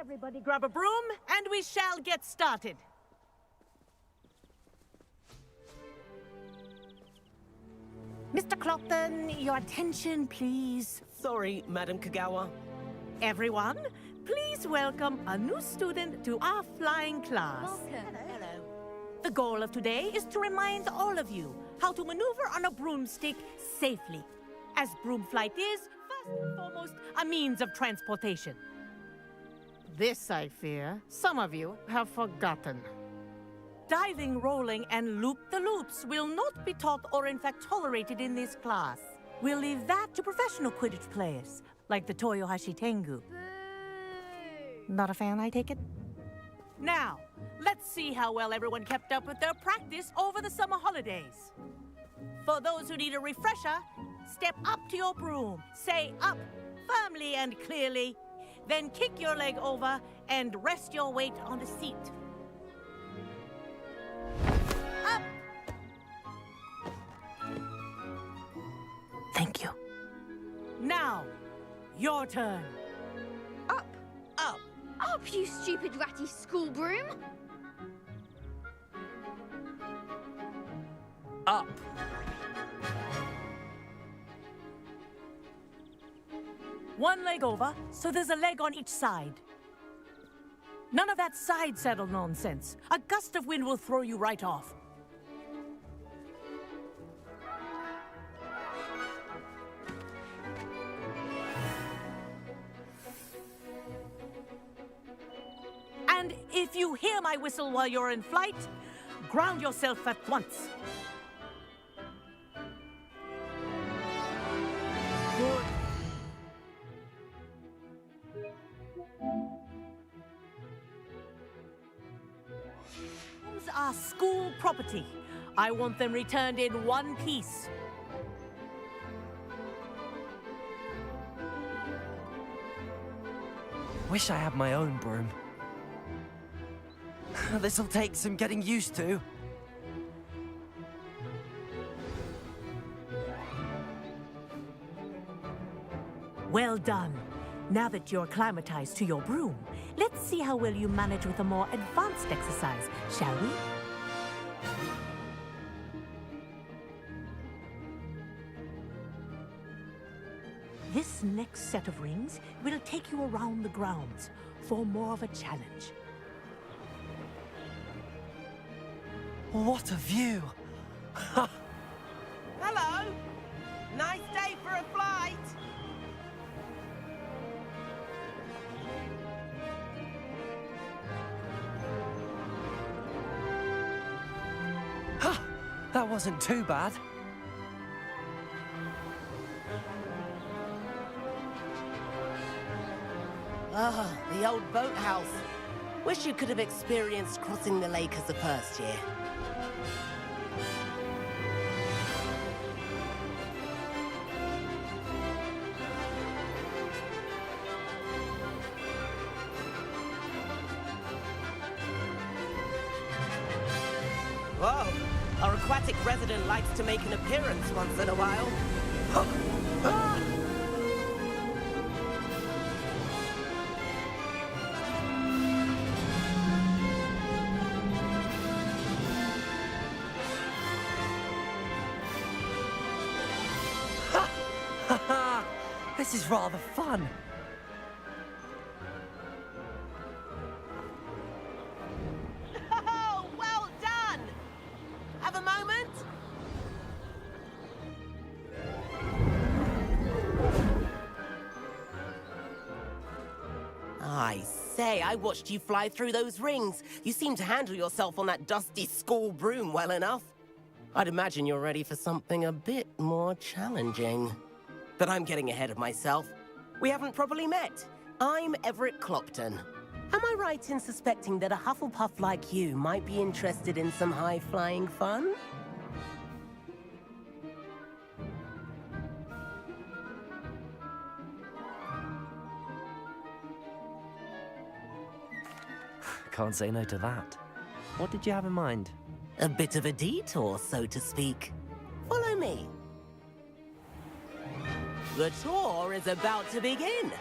Everybody grab a broom, and we shall get started. Mr. Clopton, your attention, please. Sorry, Madam Kagawa. Everyone, please welcome a new student to our flying class. Welcome. Hello. The goal of today is to remind all of you how to maneuver on a broomstick safely, as broom flight is, first and foremost, a means of transportation. This, I fear, some of you have forgotten. Diving, rolling, and loop-the-loops will not be taught or in fact tolerated in this class. We'll leave that to professional Quidditch players, like the Toyohashi Tengu. Boo! Not a fan, I take it? Now, let's see how well everyone kept up with their practice over the summer holidays. For those who need a refresher, step up to your broom, say up firmly and clearly, then kick your leg over and rest your weight on the seat. Up! Thank you. Now, your turn. Up! Up! Up, you stupid ratty school broom! Up! One leg over, so there's a leg on each side. None of that side saddle nonsense. A gust of wind will throw you right off. And if you hear my whistle while you're in flight, ground yourself at once. Good. Brooms are school property. I want them returned in one piece. Wish I had my own broom. This'll take some getting used to. Well done. Now that you're acclimatized to your broom, let's see how well you manage with a more advanced exercise, shall we? This next set of rings will take you around the grounds for more of a challenge. What a view! Hello! Nice day for a flight! That wasn't too bad. Ah, the old boathouse. Wish you could have experienced crossing the lake as a first year. Whoa! Our aquatic resident likes to make an appearance once in a while. This is rather fun. Oh, well done! Have a moment? I say, I watched you fly through those rings. You seem to handle yourself on that dusty school broom well enough. I'd imagine you're ready for something a bit more challenging. But I'm getting ahead of myself. We haven't properly met. I'm Everett Clopton. Am I right in suspecting that a Hufflepuff like you might be interested in some high-flying fun? Can't say no to that. What did you have in mind? A bit of a detour, so to speak. Follow me. The tour is about to begin.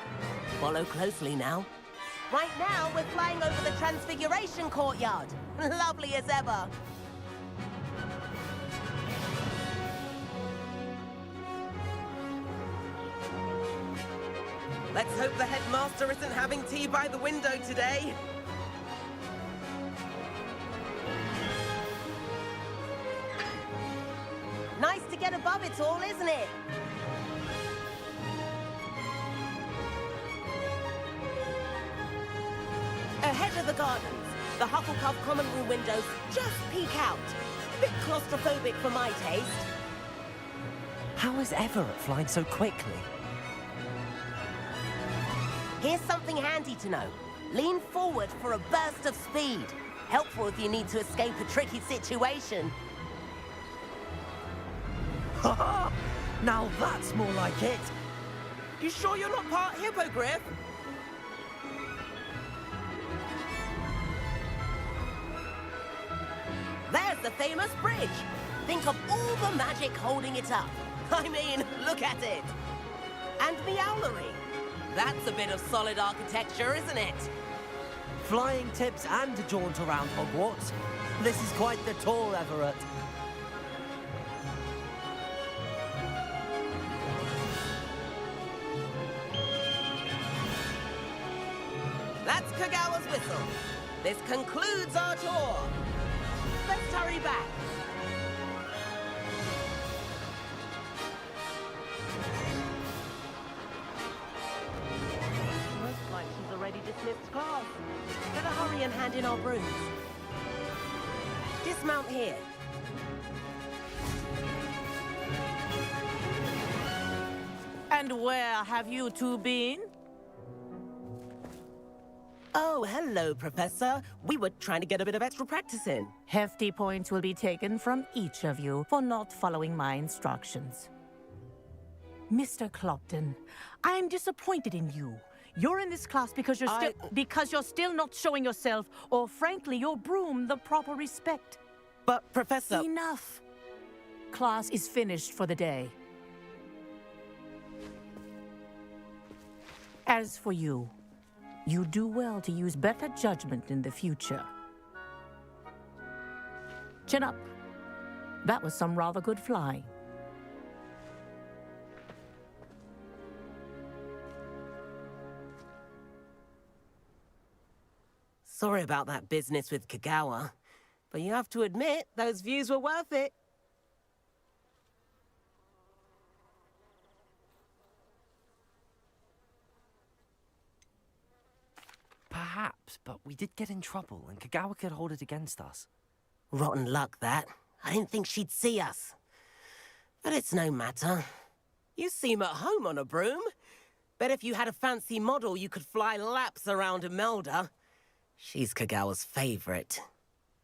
Follow closely now. Right now, we're flying over the Transfiguration Courtyard. Lovely as ever. Let's hope the headmaster isn't having tea by the window today. Nice to get above it all, isn't it? Ahead of the gardens, the Hufflepuff common room windows just peek out. Bit claustrophobic for my taste. How is Everett flying so quickly? Here's something handy to know. Lean forward for a burst of speed. Helpful if you need to escape a tricky situation. Ha! Now that's more like it. You sure you're not part hippogriff? There's the famous bridge. Think of all the magic holding it up. I mean, look at it. And Meowlery. That's a bit of solid architecture, isn't it? Flying tips and a jaunt around Hogwarts. This is quite the tour, Everett. That's Kagawa's whistle. This concludes our tour. Let's hurry back. Looks like she's already dismissed class. Better hurry and hand in our brooms. Dismount here. And where have you two been? Oh, hello, Professor. We were trying to get a bit of extra practice in. Hefty points will be taken from each of you for not following my instructions. Mr. Clopton, I'm disappointed in you. You're in this class because you're still not showing yourself, or frankly, your broom, the proper respect. But, Professor... Enough. Class is finished for the day. As for you, you do well to use better judgment in the future. Chin up. That was some rather good flying. Sorry about that business with Kagawa, but you have to admit, those views were worth it. Perhaps, but we did get in trouble, and Kagawa could hold it against us. Rotten luck, that. I didn't think she'd see us. But it's no matter. You seem at home on a broom. Bet if you had a fancy model, you could fly laps around Imelda. She's Kagawa's favorite.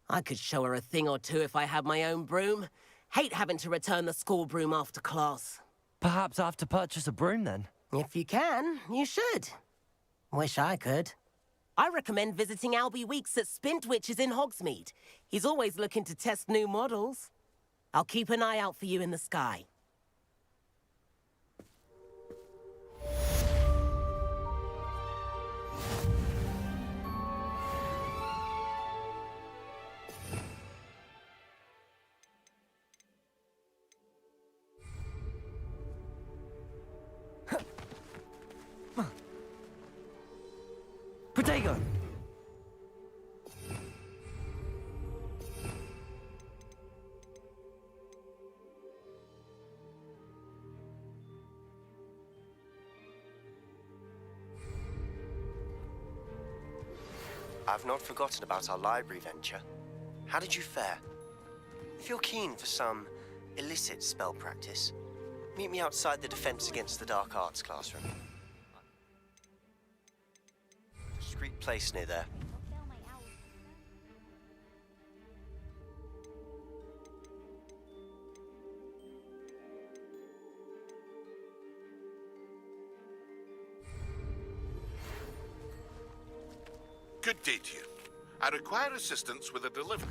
I could show her a thing or two if I had my own broom. Hate having to return the school broom after class. Perhaps I have to purchase a broom, then? If you can, you should. Wish I could. I recommend visiting Albie Weeks at Spintwitches in Hogsmeade. He's always looking to test new models. I'll keep an eye out for you in the sky. Protego! I've not forgotten about our library venture. How did you fare? If you're keen for some illicit spell practice, meet me outside the Defense Against the Dark Arts classroom. Discreet place near there. Good day to you. I require assistance with a delivery.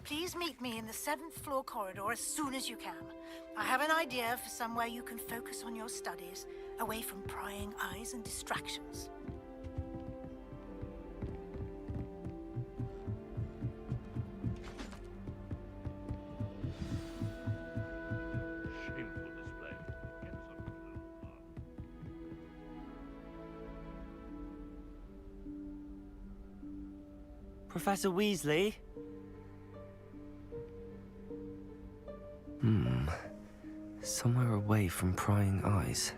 Please meet me in the 7th floor corridor as soon as you can. I have an idea for somewhere you can focus on your studies, away from prying eyes and distractions. Shameful display. Gets a clue. Professor Weasley? Somewhere away from prying eyes.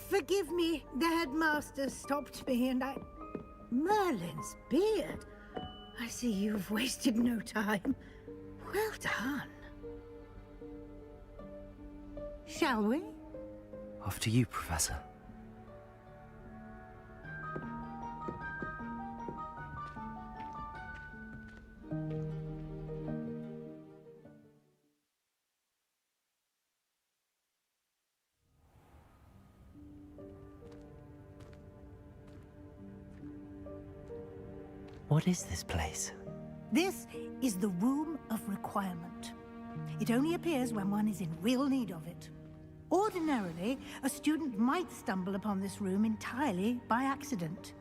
Forgive me, the headmaster stopped me and I... Merlin's beard. I see you've wasted no time. Well done. Shall we? After you, Professor. What is this place? This is the Room of Requirement. It only appears when one is in real need of it. Ordinarily, a student might stumble upon this room entirely by accident.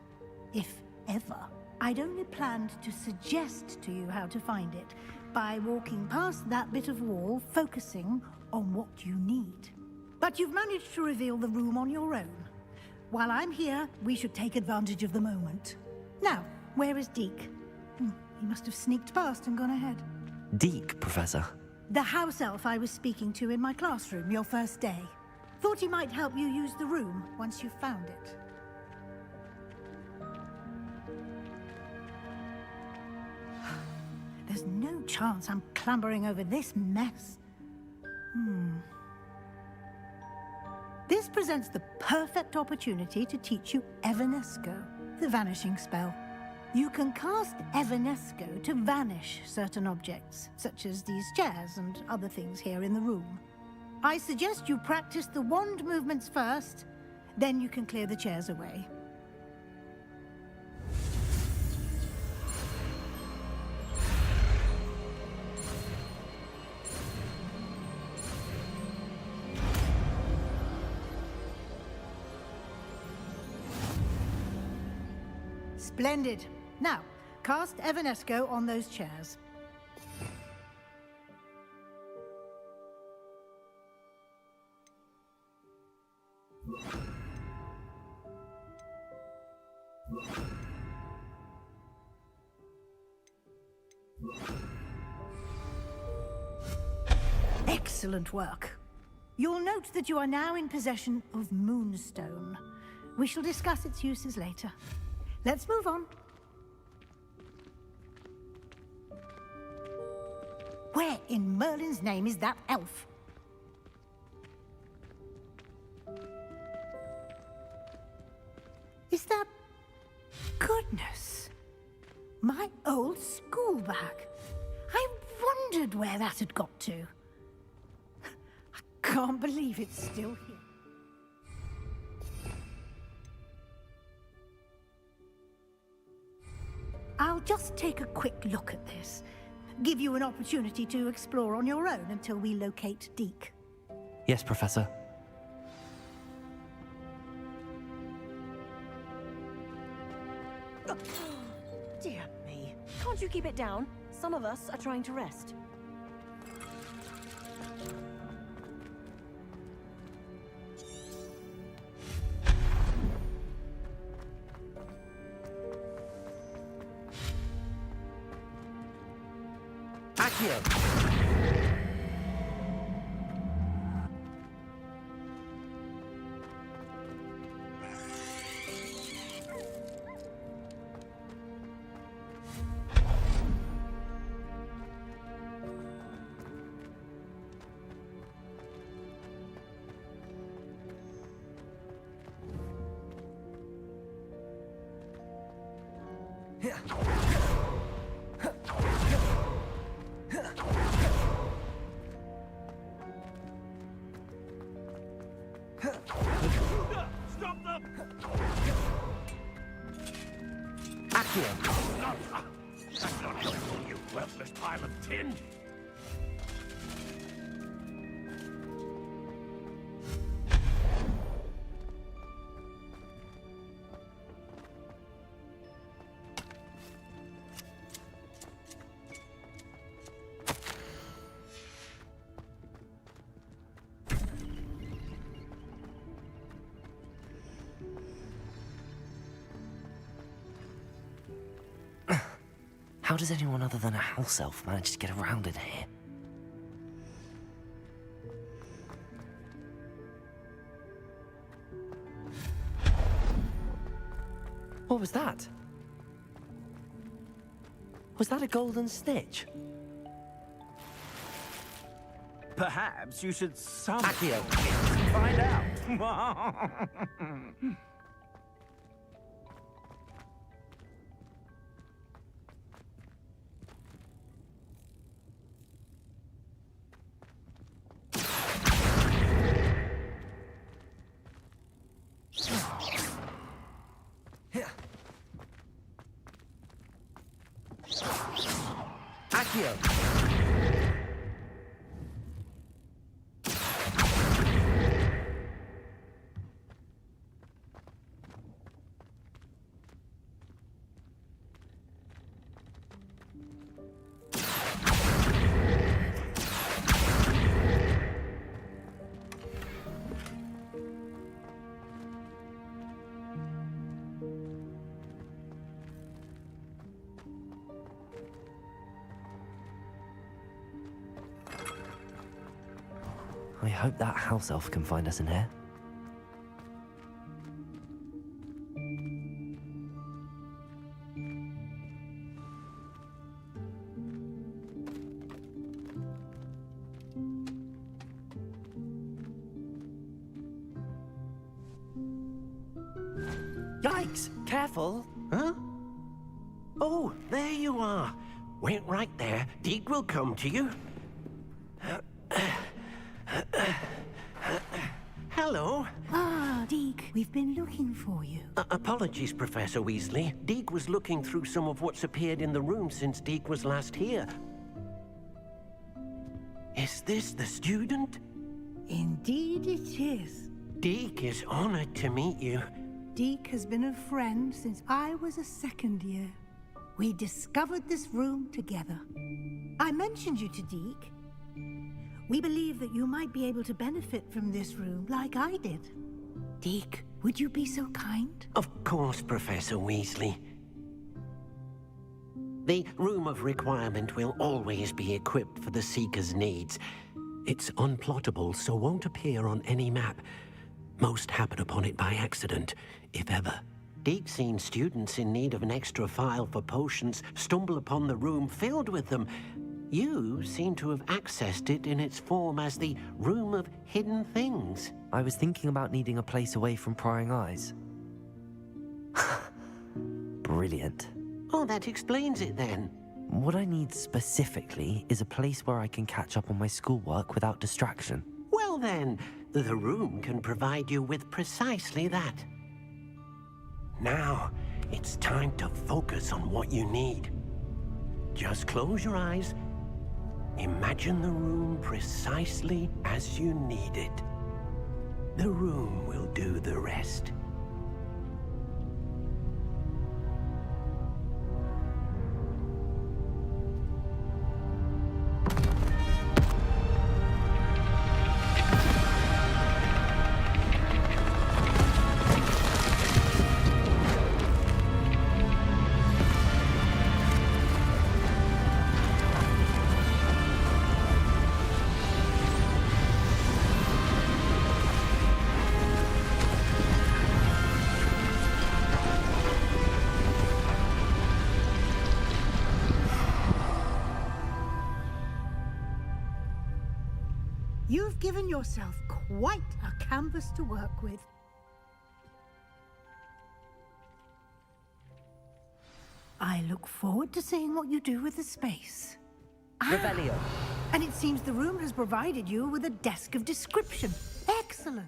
If ever. I'd only planned to suggest to you how to find it by walking past that bit of wall, focusing on what you need. But you've managed to reveal the room on your own. While I'm here, we should take advantage of the moment. Now, where is Deke? He must have sneaked past and gone ahead. Deke, Professor. The house elf I was speaking to in my classroom your first day. Thought he might help you use the room once you found it. There's no chance I'm clambering over this mess. This presents the perfect opportunity to teach you Evanesco, the vanishing spell. You can cast Evanesco to vanish certain objects, such as these chairs and other things here in the room. I suggest you practice the wand movements first, then you can clear the chairs away. Splendid. Now, cast Evanesco on those chairs. Excellent work. You'll note that you are now in possession of Moonstone. We shall discuss its uses later. Let's move on. Where in Merlin's name is that elf? Is that... Goodness! My old school bag. I wondered where that had got to. I can't believe it's still here. I'll just take a quick look at this. Give you an opportunity to explore on your own until we locate Deke. Yes, Professor. Dear me. Can't you keep it down? Some of us are trying to rest. Stop them! Accio! That's not helpful, you worthless pile of tin! How does anyone other than a house elf manage to get around in here? What was that? Was that a golden snitch? Perhaps you should summon Accio! find out. Accio! I hope that house elf can find us in here. Yikes! Careful! Huh? Oh, there you are. Wait right there. Deke will come to you. Hello. Ah, Deke, we've been looking for you. Apologies, Professor Weasley. Deke was looking through some of what's appeared in the room since Deke was last here. Is this the student? Indeed it is. Deke is honored to meet you. Deke has been a friend since I was a second year. We discovered this room together. I mentioned you to Deke. We believe that you might be able to benefit from this room like I did. Deke, would you be so kind? Of course, Professor Weasley. The Room of Requirement will always be equipped for the Seeker's needs. It's unplottable, so won't appear on any map. Most happen upon it by accident, if ever. Deke's seen students in need of an extra file for potions stumble upon the room filled with them. You seem to have accessed it in its form as the Room of Hidden Things. I was thinking about needing a place away from prying eyes. Brilliant. Oh, that explains it then. What I need specifically is a place where I can catch up on my schoolwork without distraction. Well then, the room can provide you with precisely that. Now, it's time to focus on what you need. Just close your eyes. Imagine the room precisely as you need it. The room will do the rest. You've given yourself quite a canvas to work with. I look forward to seeing what you do with the space. Revelio. And it seems the room has provided you with a desk of description. Excellent.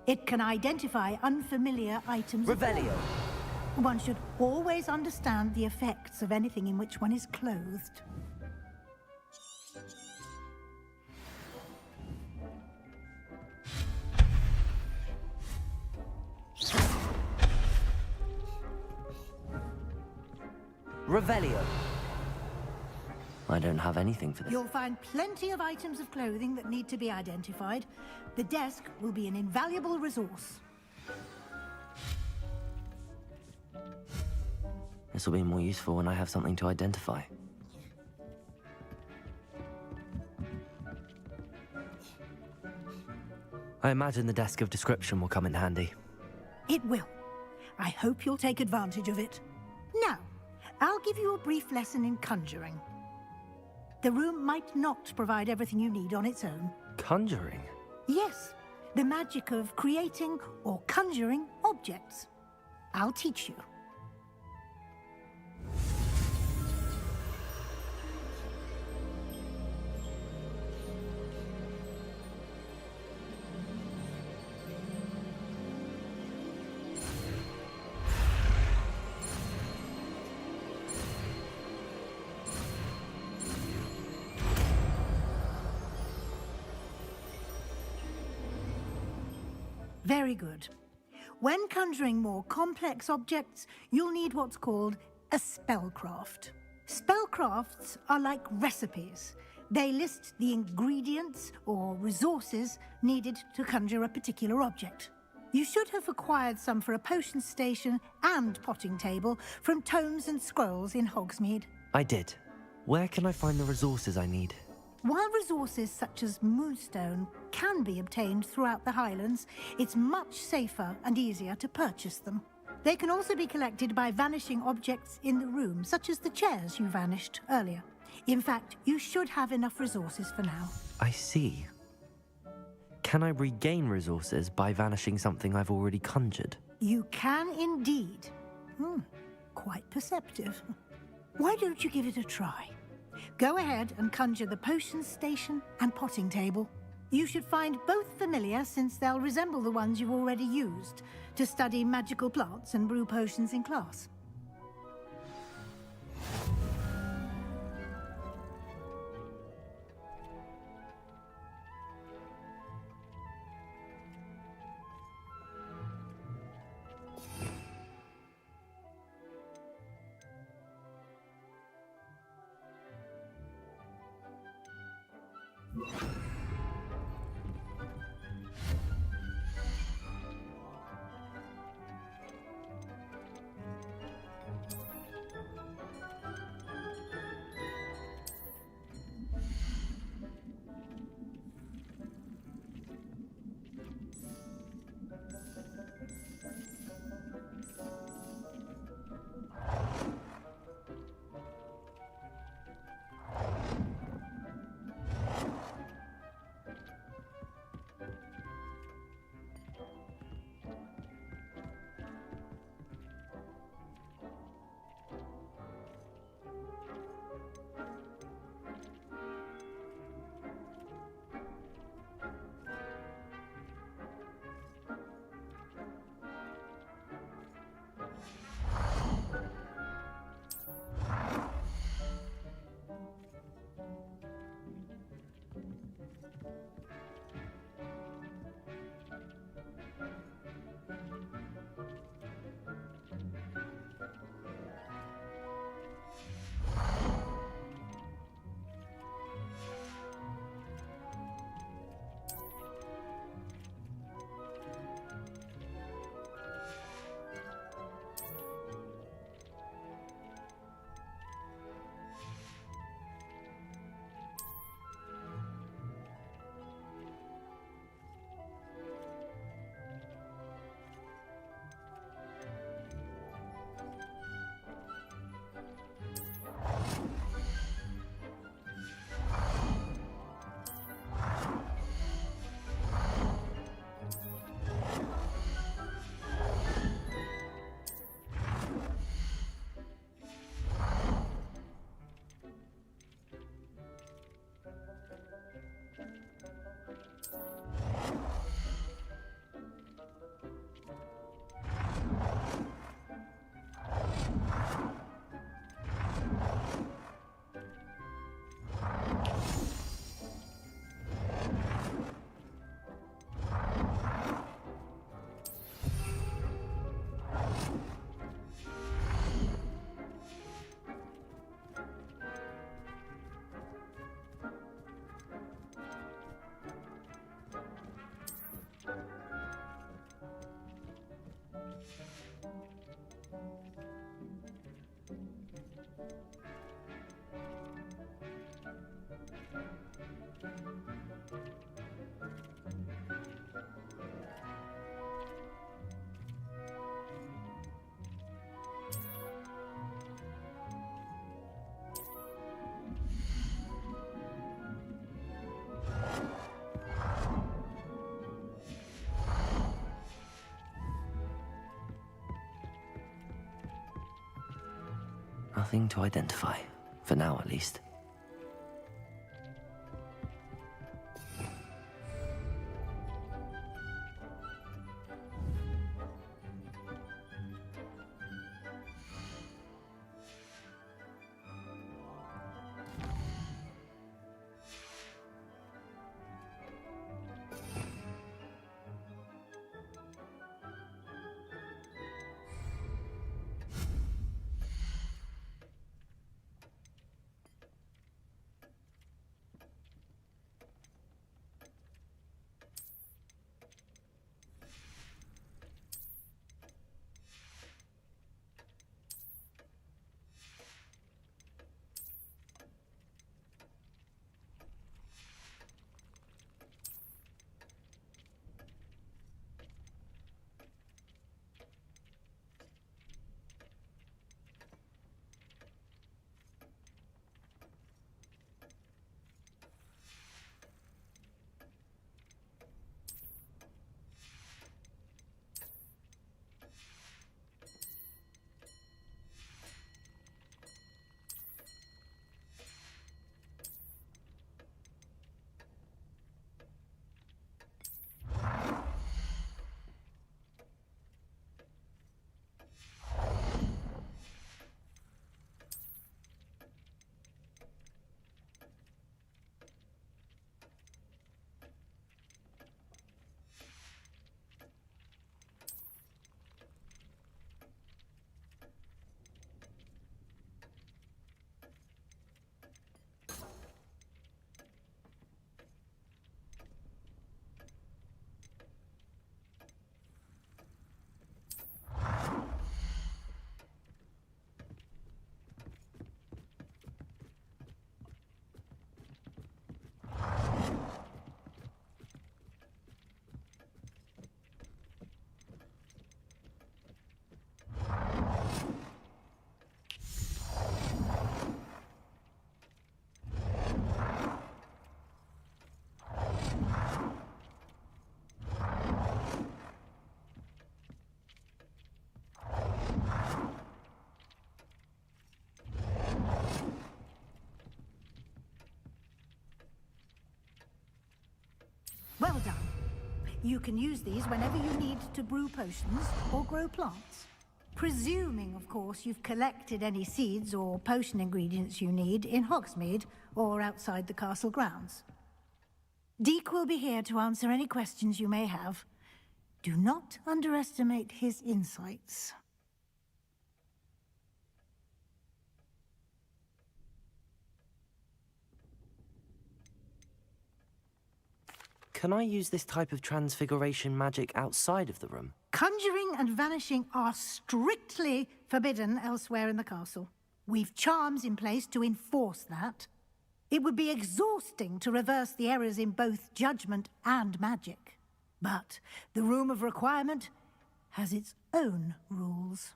It can identify unfamiliar items. Revelio. One should always understand the effects of anything in which one is clothed. Revelio. I don't have anything for this. You'll find plenty of items of clothing that need to be identified. The desk will be an invaluable resource. This will be more useful when I have something to identify. I imagine the desk of description will come in handy. It will. I hope you'll take advantage of it. Now, I'll give you a brief lesson in conjuring. The room might not provide everything you need on its own. Conjuring? Yes, the magic of creating or conjuring objects. I'll teach you. Very good. When conjuring more complex objects, you'll need what's called a spellcraft. Spellcrafts are like recipes. They list the ingredients or resources needed to conjure a particular object. You should have acquired some for a potion station and potting table from tomes and scrolls in Hogsmeade. I did. Where can I find the resources I need? While resources such as moonstone can be obtained throughout the Highlands, it's much safer and easier to purchase them. They can also be collected by vanishing objects in the room, such as the chairs you vanished earlier. In fact, you should have enough resources for now. I see. Can I regain resources by vanishing something I've already conjured? You can indeed. Quite perceptive. Why don't you give it a try? Go ahead and conjure the potion station and potting table. You should find both familiar, since they'll resemble the ones you've already used to study magical plants and brew potions in class. Nothing to identify. For now, at least. Well done. You can use these whenever you need to brew potions or grow plants. Presuming, of course, you've collected any seeds or potion ingredients you need in Hogsmeade or outside the castle grounds. Deek will be here to answer any questions you may have. Do not underestimate his insights. Can I use this type of transfiguration magic outside of the room? Conjuring and vanishing are strictly forbidden elsewhere in the castle. We've charms in place to enforce that. It would be exhausting to reverse the errors in both judgment and magic. But the Room of Requirement has its own rules.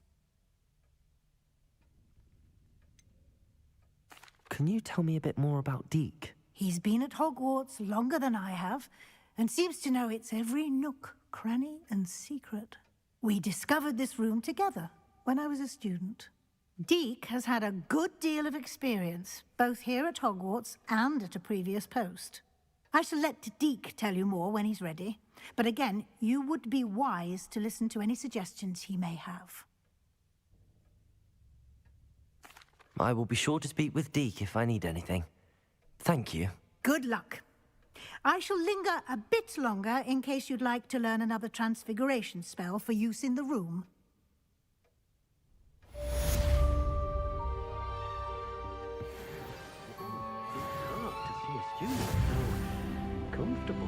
Can you tell me a bit more about Deek? He's been at Hogwarts longer than I have, and seems to know its every nook, cranny, and secret. We discovered this room together when I was a student. Deek has had a good deal of experience, both here at Hogwarts and at a previous post. I shall let Deek tell you more when he's ready, but again, you would be wise to listen to any suggestions he may have. I will be sure to speak with Deek if I need anything. Thank you. Good luck. I shall linger a bit longer in case you'd like to learn another transfiguration spell for use in the room. To see a student so comfortable.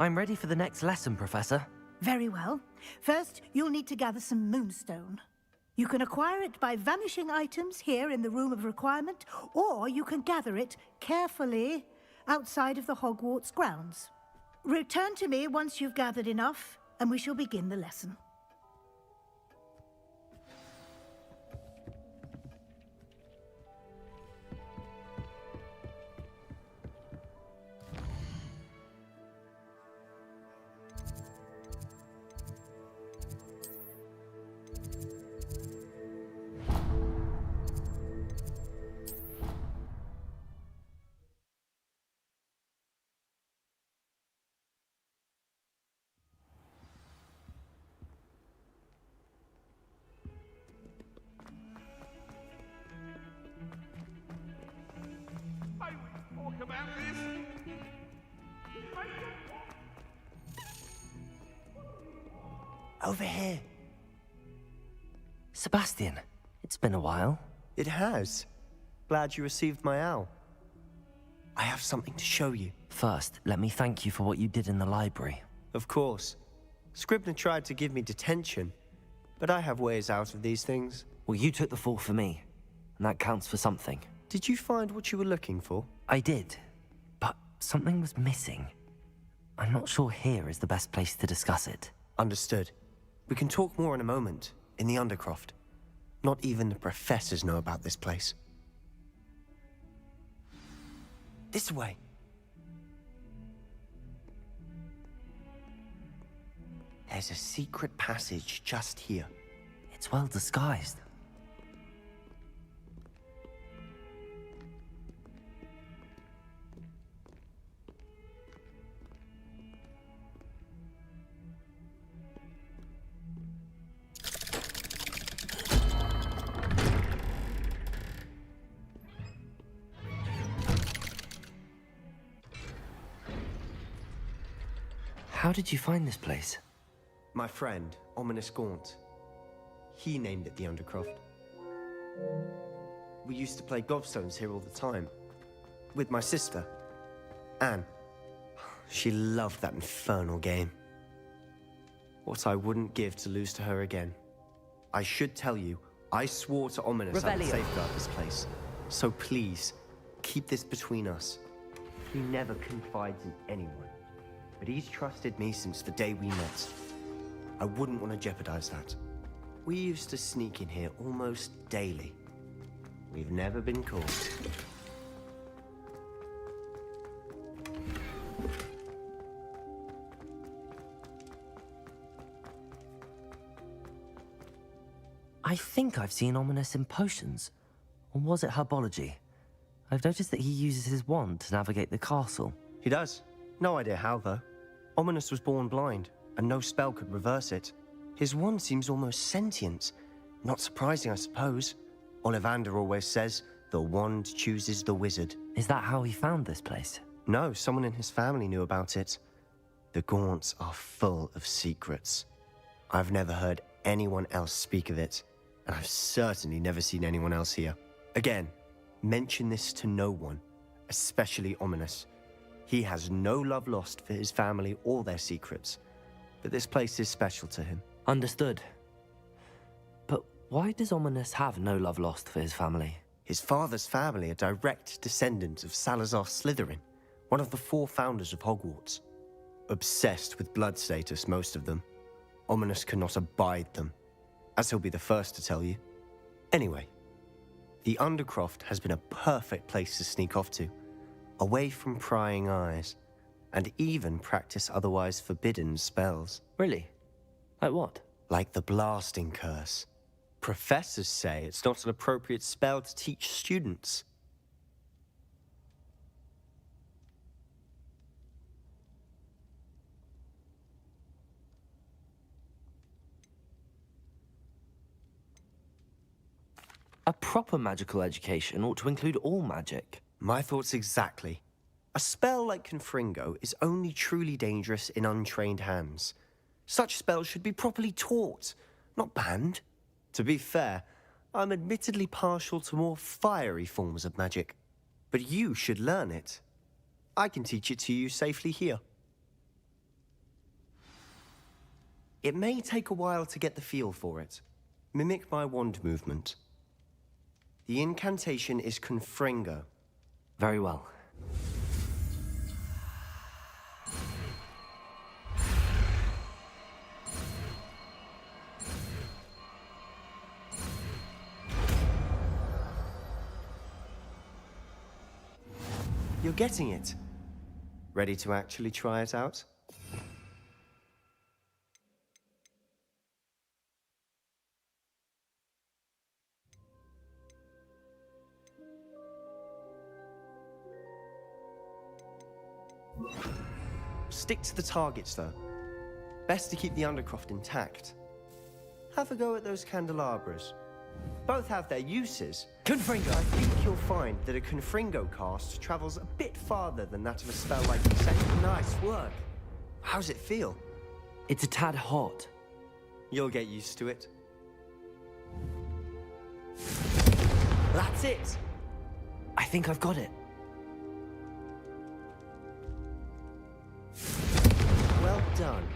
I'm ready for the next lesson, Professor. Very well. First, you'll need to gather some moonstone. You can acquire it by vanishing items here in the Room of Requirement, or you can gather it carefully outside of the Hogwarts grounds. Return to me once you've gathered enough, and we shall begin the lesson. Talk about this. Over here. Sebastian, it's been a while. It has. Glad you received my owl. I have something to show you. First, let me thank you for what you did in the library. Of course. Scribner tried to give me detention, but I have ways out of these things. Well, you took the fall for me, and that counts for something. Did you find what you were looking for? I did, but something was missing. I'm not sure here is the best place to discuss it. Understood. We can talk more in a moment, in the Undercroft. Not even the professors know about this place. This way. There's a secret passage just here. It's well disguised. How did you find this place? My friend, Ominous Gaunt. He named it the Undercroft. We used to play gobstones here all the time. With my sister, Anne. She loved that infernal game. What I wouldn't give to lose to her again. I should tell you, I swore to Ominous I would safeguard this place. So please, keep this between us. He never confides in anyone. But he's trusted me since the day we met. I wouldn't want to jeopardize that. We used to sneak in here almost daily. We've never been caught. I think I've seen Ominous in potions. Or was it herbology? I've noticed that he uses his wand to navigate the castle. He does. No idea how, though. Ominous was born blind, and no spell could reverse it. His wand seems almost sentient. Not surprising, I suppose. Ollivander always says, the wand chooses the wizard. Is that how he found this place? No, someone in his family knew about it. The Gaunts are full of secrets. I've never heard anyone else speak of it, and I've certainly never seen anyone else here. Again, mention this to no one, especially Ominous. He has no love lost for his family or their secrets, but this place is special to him. Understood. But why does Ominous have no love lost for his family? His father's family are direct descendants of Salazar Slytherin, one of the 4 founders of Hogwarts. Obsessed with blood status, most of them. Ominous cannot abide them, as he'll be the first to tell you. Anyway, the Undercroft has been a perfect place to sneak off to, away from prying eyes, and even practice otherwise forbidden spells. Really? Like what? Like the blasting curse. Professors say it's not an appropriate spell to teach students. A proper magical education ought to include all magic. My thoughts exactly. A spell like Confringo is only truly dangerous in untrained hands. Such spells should be properly taught, not banned. To be fair, I'm admittedly partial to more fiery forms of magic. But you should learn it. I can teach it to you safely here. It may take a while to get the feel for it. Mimic my wand movement. The incantation is Confringo. Very well. You're getting it. Ready to actually try it out? Stick to the targets, though. Best to keep the Undercroft intact. Have a go at those candelabras. Both have their uses. Confringo! I think you'll find that a Confringo cast travels a bit farther than that of a spell like Descent. Nice work. How's it feel? It's a tad hot. You'll get used to it. That's it! I think I've got it. Well done.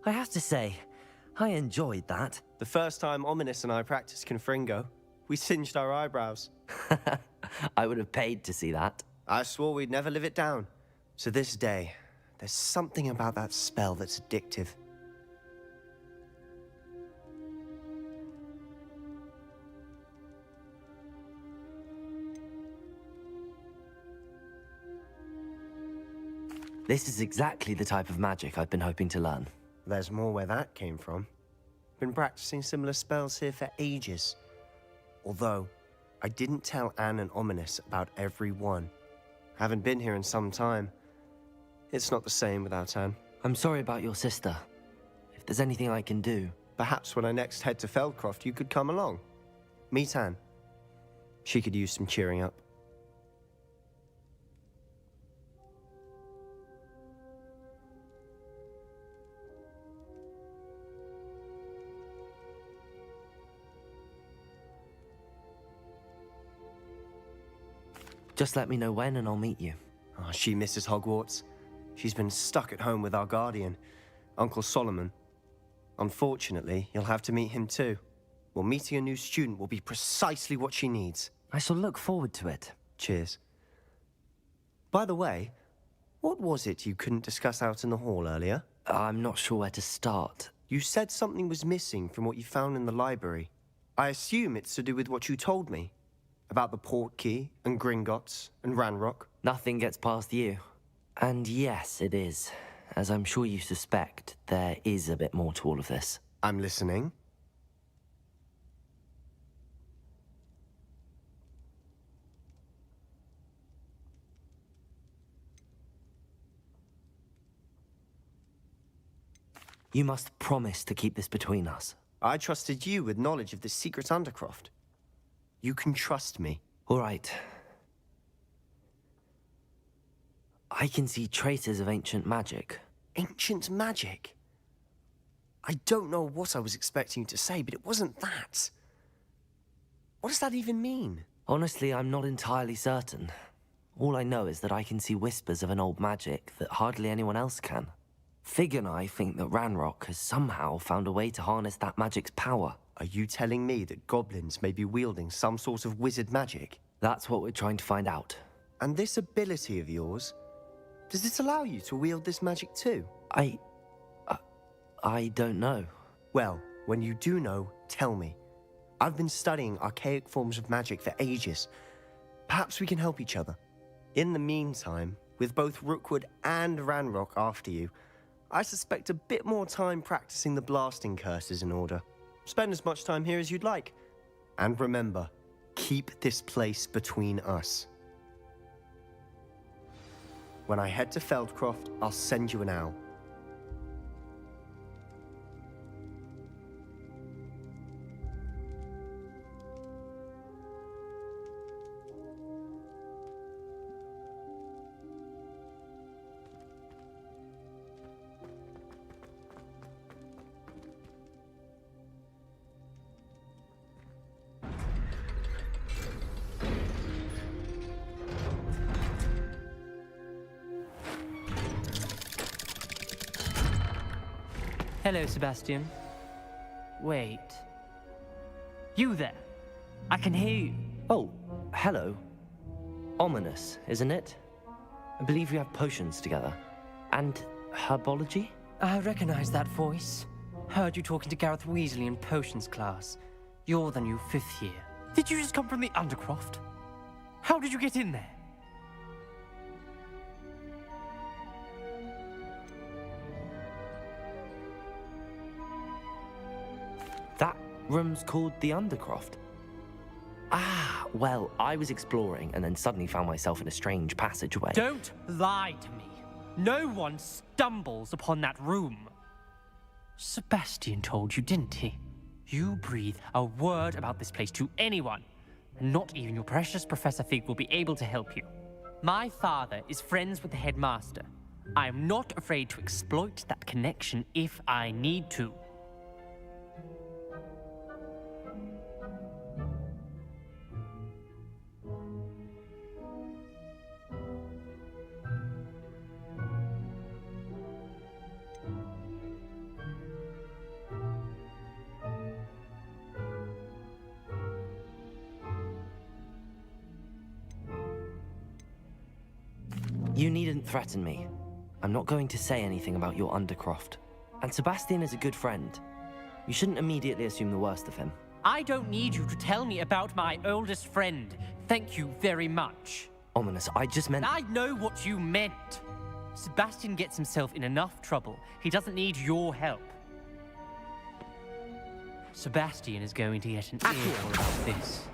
I have to say, I enjoyed that. The first time Ominous and I practiced Confringo, we singed our eyebrows. I would have paid to see that. I swore we'd never live it down. To this day, there's something about that spell that's addictive. This is exactly the type of magic I've been hoping to learn. There's more where that came from. Been practicing similar spells here for ages. Although, I didn't tell Anne and Ominous about every one. Haven't been here in some time. It's not the same without Anne. I'm sorry about your sister. If there's anything I can do... Perhaps when I next head to Feldcroft, you could come along. Meet Anne. She could use some cheering up. Just let me know when and I'll meet you. Oh, she misses Hogwarts. She's been stuck at home with our guardian, Uncle Solomon. Unfortunately, you'll have to meet him too. Well, meeting a new student will be precisely what she needs. I shall look forward to it. Cheers. By the way, what was it you couldn't discuss out in the hall earlier? I'm not sure where to start. You said something was missing from what you found in the library. I assume it's to do with what you told me. About the Portkey, and Gringotts, and Ranrock. Nothing gets past you. And yes, it is. As I'm sure you suspect, there is a bit more to all of this. I'm listening. You must promise to keep this between us. I trusted you with knowledge of the secret Undercroft. You can trust me. All right. I can see traces of ancient magic. Ancient magic? I don't know what I was expecting you to say, but it wasn't that. What does that even mean? Honestly, I'm not entirely certain. All I know is that I can see whispers of an old magic that hardly anyone else can. Fig and I think that Ranrock has somehow found a way to harness that magic's power. Are you telling me that goblins may be wielding some sort of wizard magic? That's what we're trying to find out. And this ability of yours, does it allow you to wield this magic too? I don't know. Well, when you do know, tell me. I've been studying archaic forms of magic for ages. Perhaps we can help each other. In the meantime, with both Rookwood and Ranrock after you, I suspect a bit more time practicing the blasting curse is in order. Spend as much time here as you'd like. And remember, keep this place between us. When I head to Feldcroft, I'll send you an owl. Hello, Sebastian. Wait. You there? I can hear you. Oh, hello. Ominous, isn't it? I believe we have potions together. And herbology? I recognize that voice. Heard you talking to Gareth Weasley in potions class. You're the new 5th year. Did you just come from the Undercroft? How did you get in there? That room's called the Undercroft. Ah, well, I was exploring and then suddenly found myself in a strange passageway. Don't lie to me. No one stumbles upon that room. Sebastian told you, didn't he? You breathe a word about this place to anyone, and not even your precious Professor Fig will be able to help you. My father is friends with the headmaster. I am not afraid to exploit that connection if I need to. You needn't threaten me. I'm not going to say anything about your Undercroft. And Sebastian is a good friend. You shouldn't immediately assume the worst of him. I don't need you to tell me about my oldest friend. Thank you very much. Ominous, I just meant... I know what you meant. Sebastian gets himself in enough trouble. He doesn't need your help. Sebastian is going to get an earful about this.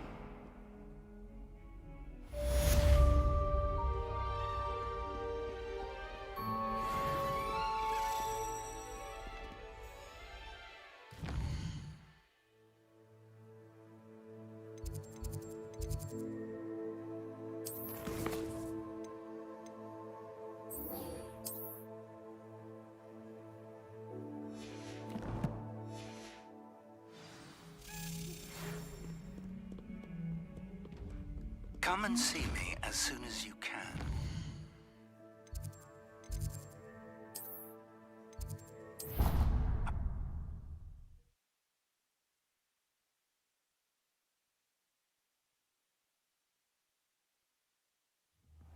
Come and see me as soon as you can.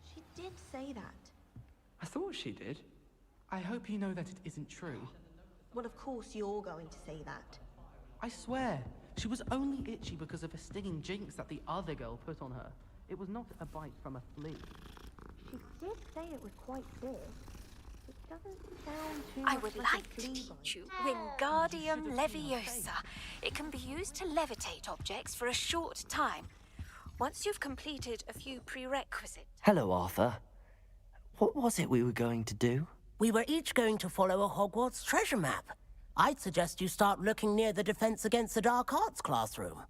She did say that. I thought she did. I hope you know that it isn't true. Well, of course you're going to say that. I swear, she was only itchy because of a stinging jinx that the other girl put on her. It was not a bite from a flea. She did say it was quite big. It doesn't sound too I much would like like a to flea teach you bite. Wingardium Leviosa. It can be used to levitate objects for a short time. Once you've completed a few prerequisites. Hello, Arthur. What was it we were going to do? We were each going to follow a Hogwarts treasure map. I'd suggest you start looking near the Defense Against the Dark Arts classroom.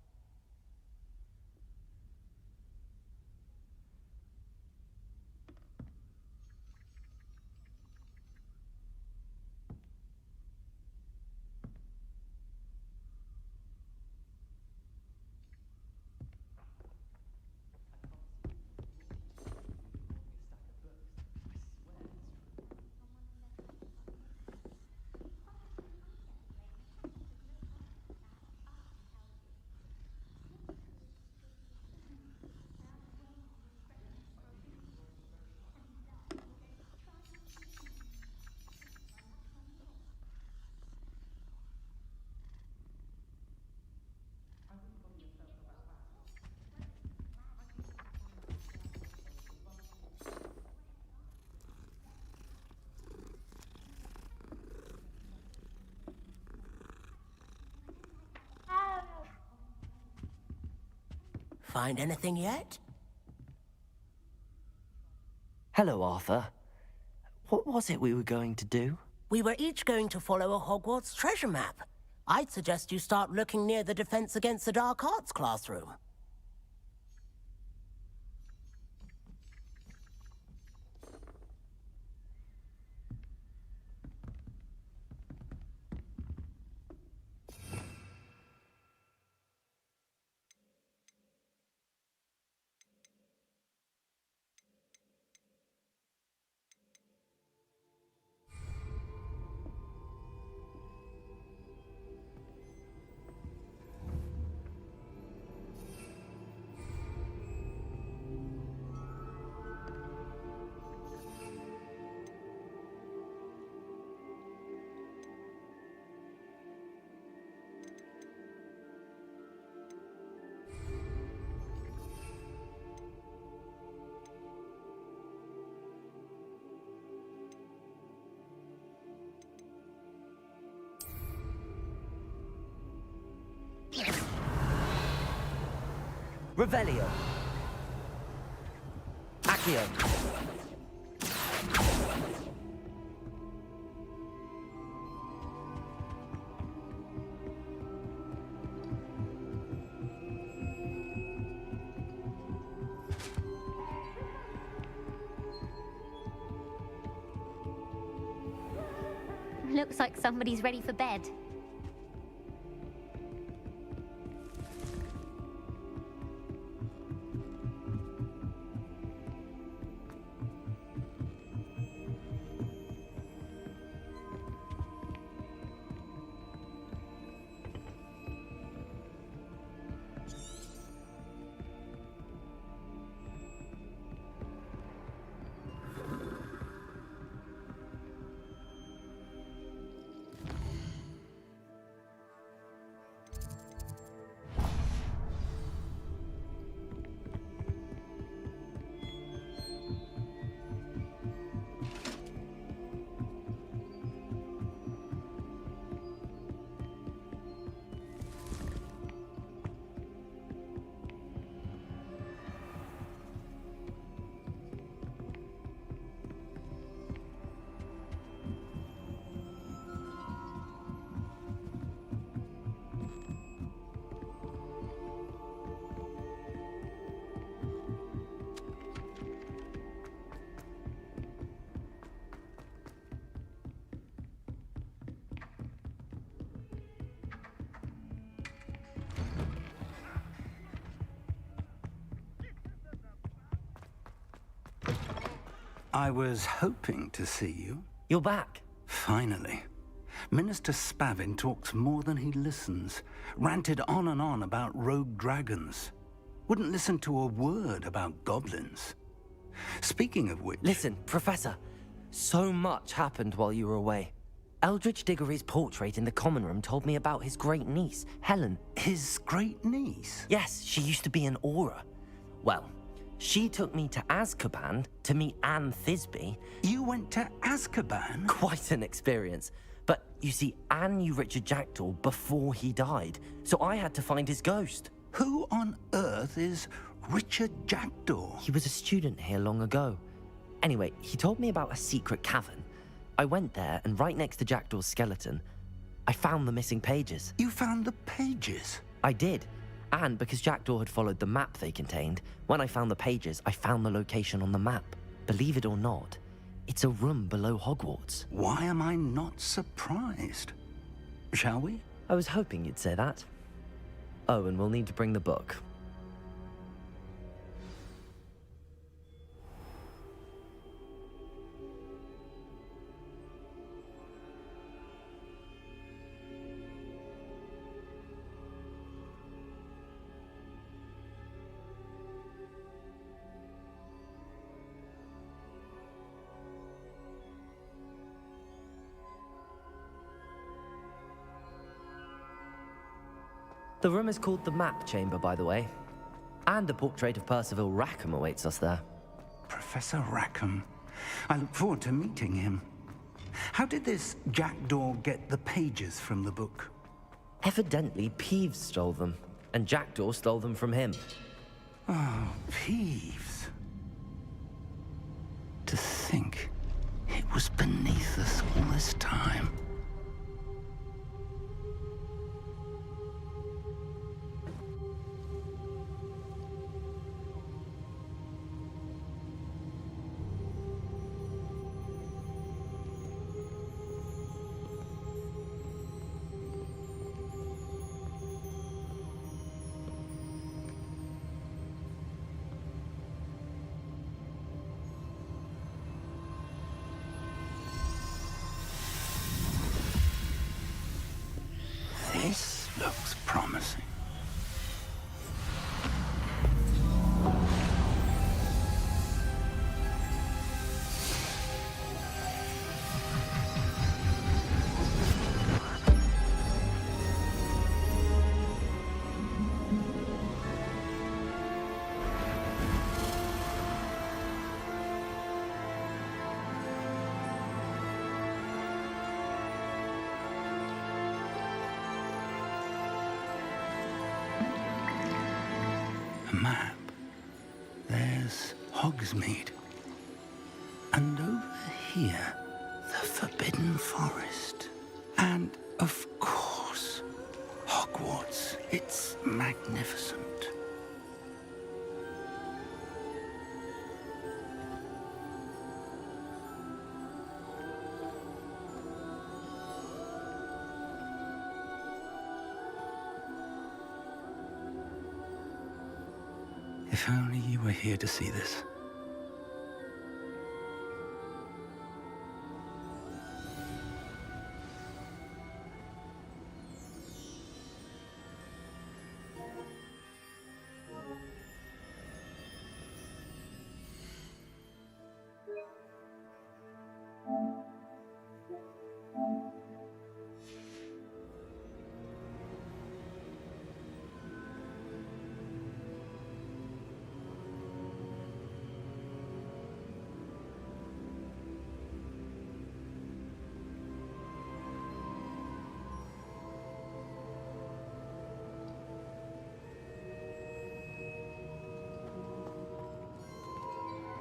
Find anything yet? Hello, Arthur. What was it we were going to do? We were each going to follow a Hogwarts treasure map. I'd suggest you start looking near the Defense Against the Dark Arts classroom. Revelio. Accio. Looks like somebody's ready for bed. I was hoping to see you. You're back. Finally. Minister Spavin talks more than he listens. Ranted on and on about rogue dragons. Wouldn't listen to a word about goblins. Speaking of which... Listen, Professor. So much happened while you were away. Eldridge Diggory's portrait in the common room told me about his great niece, Helen. His great niece? Yes, she used to be an Auror. Well, she took me to Azkaban to meet Anne Thisbe. You went to Azkaban? Quite an experience. But you see, Anne knew Richard Jackdaw before he died, so I had to find his ghost. Who on earth is Richard Jackdaw? He was a student here long ago. Anyway, he told me about a secret cavern. I went there, and right next to Jackdaw's skeleton, I found the missing pages. You found the pages? I did. And because Jackdaw had followed the map they contained, when I found the pages, I found the location on the map. Believe it or not, it's a room below Hogwarts. Why am I not surprised? Shall we? I was hoping you'd say that. Oh, and we'll need to bring the book. The room is called the Map Chamber, by the way. And a portrait of Percival Rackham awaits us there. Professor Rackham. I look forward to meeting him. How did this Jackdaw get the pages from the book? Evidently, Peeves stole them, and Jackdaw stole them from him. Oh, Peeves. To think it was beneath us all this time. A map. There's Hogsmeade. And over here, the Forbidden Forest. And, of course, Hogwarts. It's magnificent. If only you were here to see this.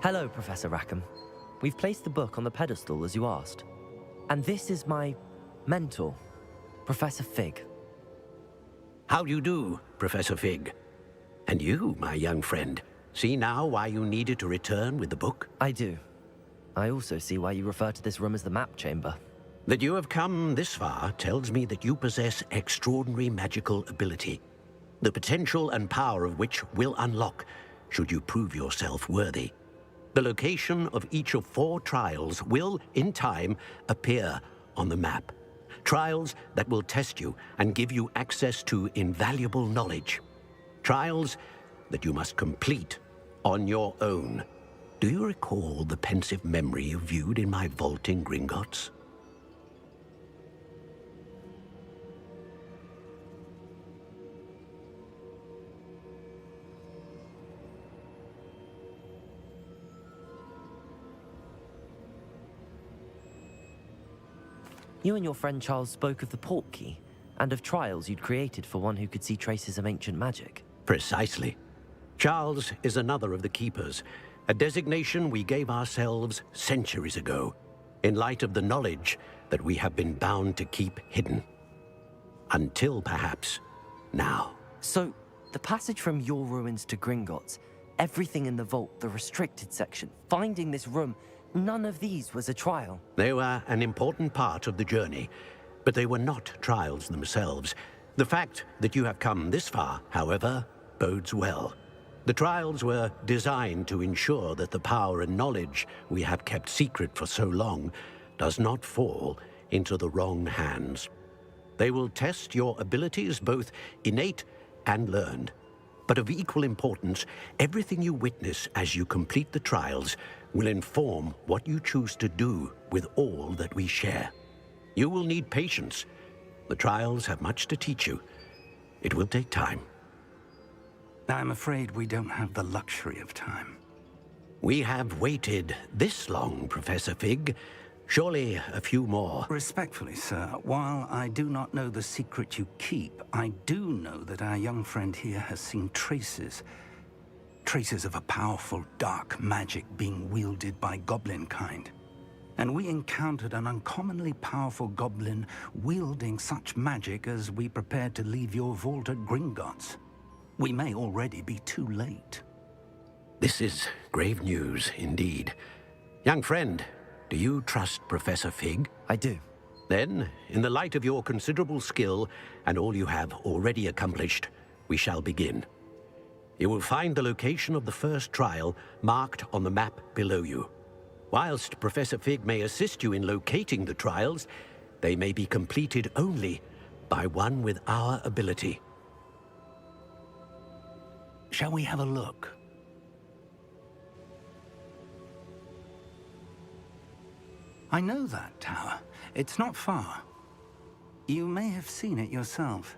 Hello, Professor Rackham. We've placed the book on the pedestal as you asked. And this is my mentor, Professor Fig. How do you do, Professor Fig? And you, my young friend, see now why you needed to return with the book? I do. I also see why you refer to this room as the map chamber. That you have come this far tells me that you possess extraordinary magical ability, the potential and power of which will unlock should you prove yourself worthy. The location of each of 4 trials will, in time, appear on the map. Trials that will test you and give you access to invaluable knowledge. Trials that you must complete on your own. Do you recall the pensive memory you viewed in my vault in Gringotts? You and your friend Charles spoke of the portkey, and of trials you'd created for one who could see traces of ancient magic. Precisely. Charles is another of the Keepers, a designation we gave ourselves centuries ago, in light of the knowledge that we have been bound to keep hidden. Until, perhaps, now. So, the passage from your ruins to Gringotts, everything in the vault, the restricted section, finding this room, none of these was a trial. They were an important part of the journey, but they were not trials themselves. The fact that you have come this far, however, bodes well. The trials were designed to ensure that the power and knowledge we have kept secret for so long does not fall into the wrong hands. They will test your abilities, both innate and learned. But of equal importance, everything you witness as you complete the trials will inform what you choose to do with all that we share. You will need patience. The trials have much to teach you. It will take time. I'm afraid we don't have the luxury of time. We have waited this long, Professor Fig. Surely a few more. Respectfully, sir, while I do not know the secret you keep, I do know that our young friend here has seen traces of a powerful dark magic being wielded by goblin kind. And we encountered an uncommonly powerful goblin wielding such magic as we prepared to leave your vault at Gringotts. We may already be too late. This is grave news indeed. Young friend, do you trust Professor Fig? I do. Then, in the light of your considerable skill and all you have already accomplished, we shall begin. You will find the location of the first trial marked on the map below you. Whilst Professor Fig may assist you in locating the trials, they may be completed only by one with our ability. Shall we have a look? I know that tower. It's not far. You may have seen it yourself.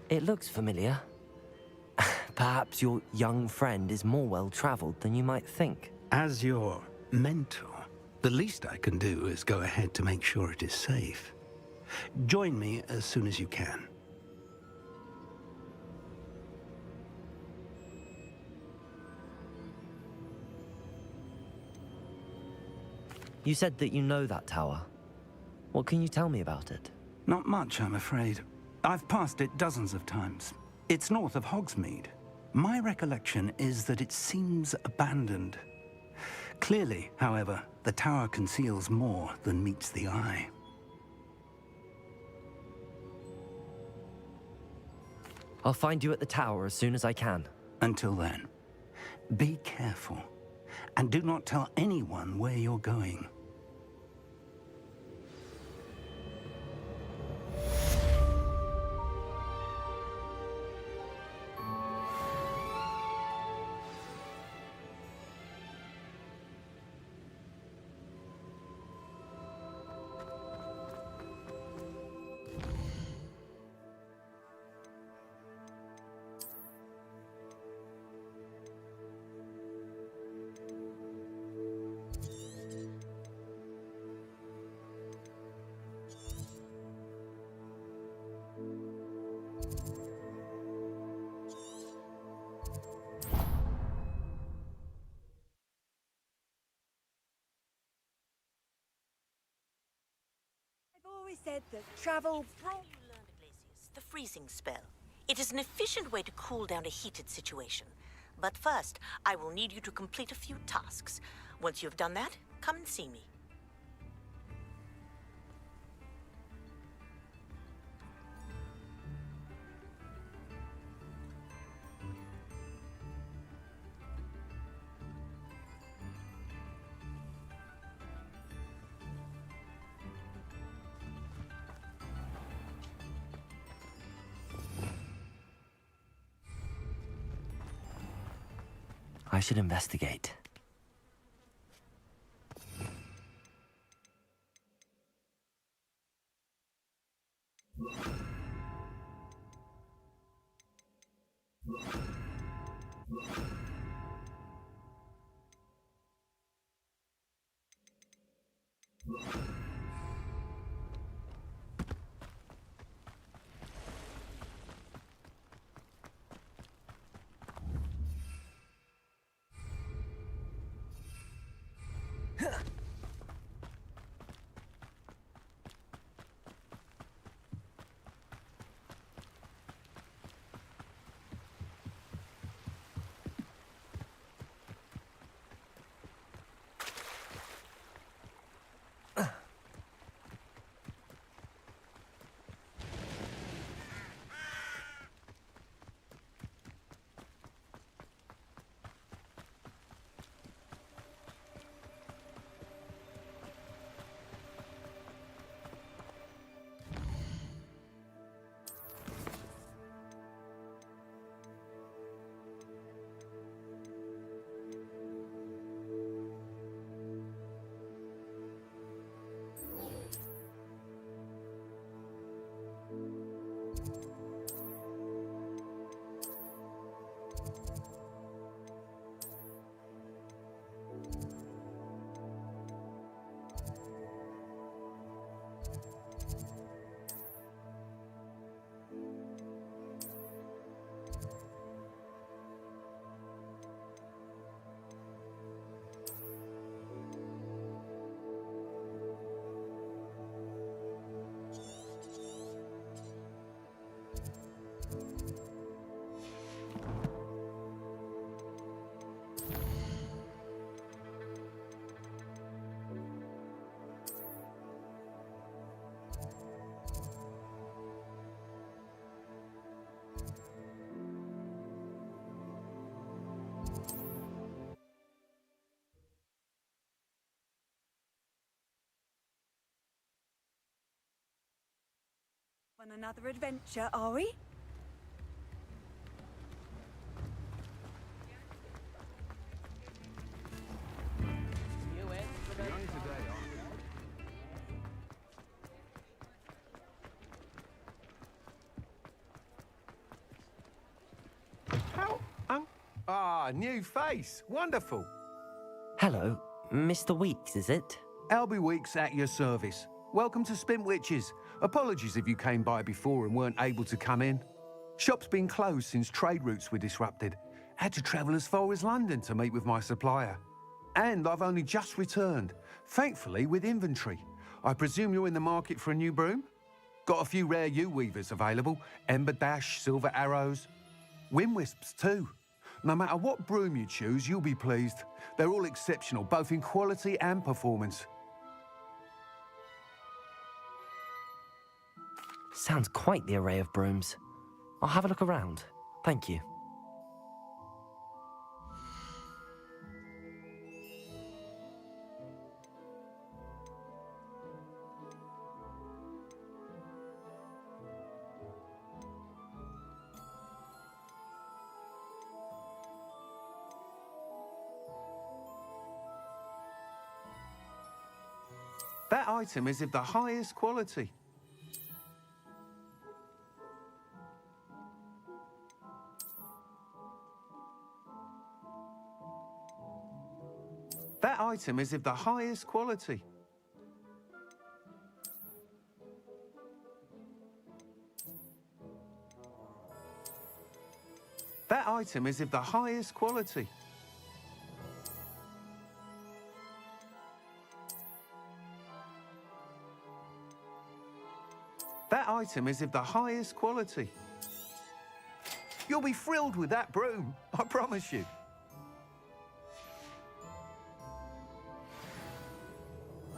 It looks familiar. Perhaps your young friend is more well-traveled than you might think. As your mentor, The least I can do is go ahead to make sure it is safe. Join me as soon as you can. You said that you know that tower. What can you tell me about it? Not much, I'm afraid. I've passed it dozens of times. It's north of Hogsmeade. My recollection is that it seems abandoned. Clearly, however, the tower conceals more than meets the eye. I'll find you at the tower as soon as I can. Until then, be careful, and do not tell anyone where you're going. Always said that travel Have you learned, Iglesias, the freezing spell? It is an efficient way to cool down a heated situation. But first, I will need you to complete a few tasks. Once you have done that, come and see me. I should investigate. on another adventure, are we? Ah, new face. Wonderful. Hello, Mr. Weeks, is it? Albie Weeks at your service. Welcome to Spintwitches. Apologies if you came by before and weren't able to come in. Shop's been closed since trade routes were disrupted. Had to travel as far as London to meet with my supplier. And I've only just returned, thankfully with inventory. I presume you're in the market for a new broom? Got a few rare U-weavers available. Ember Dash, Silver Arrows. Wind Wisps too. No matter what broom you choose, you'll be pleased. They're all exceptional, both in quality and performance. Sounds quite the array of brooms. I'll have a look around. Thank you. That item is of the highest quality. That item is of the highest quality. That item is of the highest quality. That item is of the highest quality. You'll be thrilled with that broom, I promise you.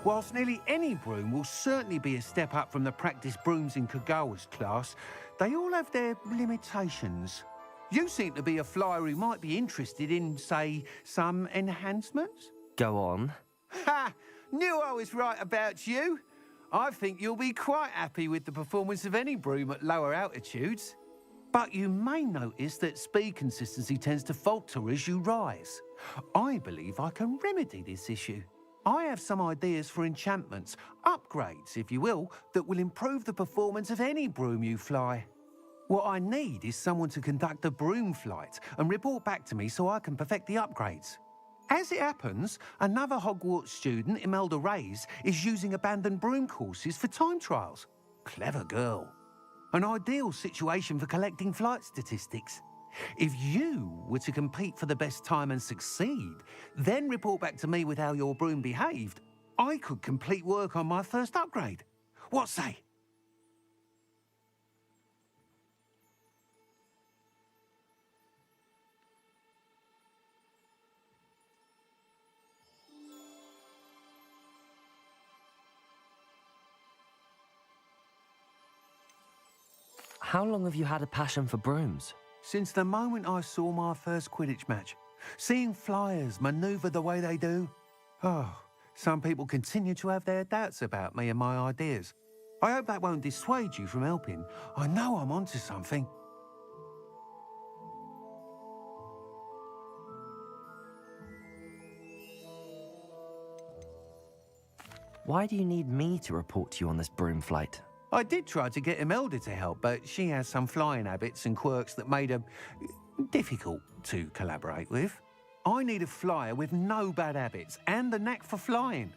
Whilst nearly any broom will certainly be a step up from the practice brooms in Kagawa's class, they all have their limitations. You seem to be a flyer who might be interested in, say, some enhancements? Go on. Ha! Knew I was right about you. I think you'll be quite happy with the performance of any broom at lower altitudes. But you may notice that speed consistency tends to falter as you rise. I believe I can remedy this issue. I have some ideas for enchantments, upgrades, if you will, that will improve the performance of any broom you fly. What I need is someone to conduct a broom flight and report back to me so I can perfect the upgrades. As it happens, another Hogwarts student, Imelda Reyes, is using abandoned broom courses for time trials. Clever girl. An ideal situation for collecting flight statistics. If you were to compete for the best time and succeed, then report back to me with how your broom behaved, I could complete work on my first upgrade. What say? How long have you had a passion for brooms? Since the moment I saw my first Quidditch match. Seeing flyers manoeuvre the way they do. Oh, some people continue to have their doubts about me and my ideas. I hope that won't dissuade you from helping. I know I'm onto something. Why do you need me to report to you on this broom flight? I did try to get Imelda to help, but she has some flying habits and quirks that made her difficult to collaborate with. I need a flyer with no bad habits and the knack for flying.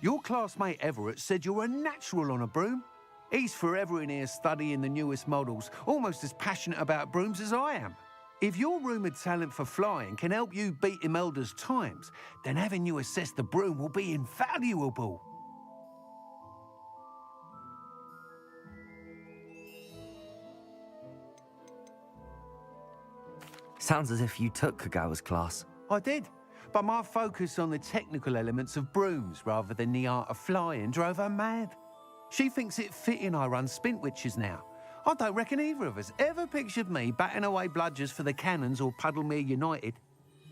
Your classmate Everett said you're a natural on a broom. He's forever in here studying the newest models, almost as passionate about brooms as I am. If your rumoured talent for flying can help you beat Imelda's times, then having you assess the broom will be invaluable. Sounds as if you took Kagawa's class. I did, but my focus on the technical elements of brooms rather than the art of flying drove her mad. She thinks it fitting I run Spintwitches now. I don't reckon either of us ever pictured me batting away bludgers for the Cannons or Puddlemere United.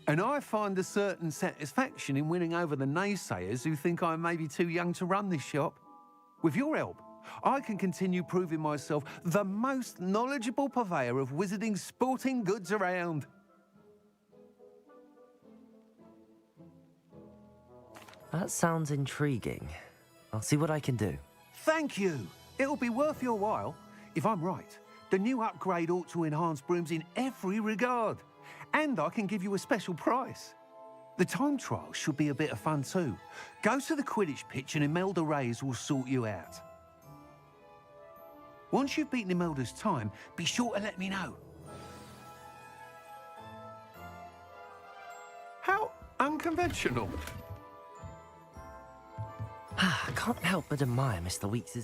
And I find a certain satisfaction in winning over the naysayers who think I'm maybe too young to run this shop. With your help, I can continue proving myself the most knowledgeable purveyor of wizarding sporting goods around. That sounds intriguing. I'll see what I can do. Thank you. It'll be worth your while. If I'm right, the new upgrade ought to enhance brooms in every regard. And I can give you a special price. The time trial should be a bit of fun too. Go to the Quidditch pitch and Imelda Reyes will sort you out. Once you've beaten Imelda's time, be sure to let me know. How unconventional. I can't help but admire Mr. Weeks'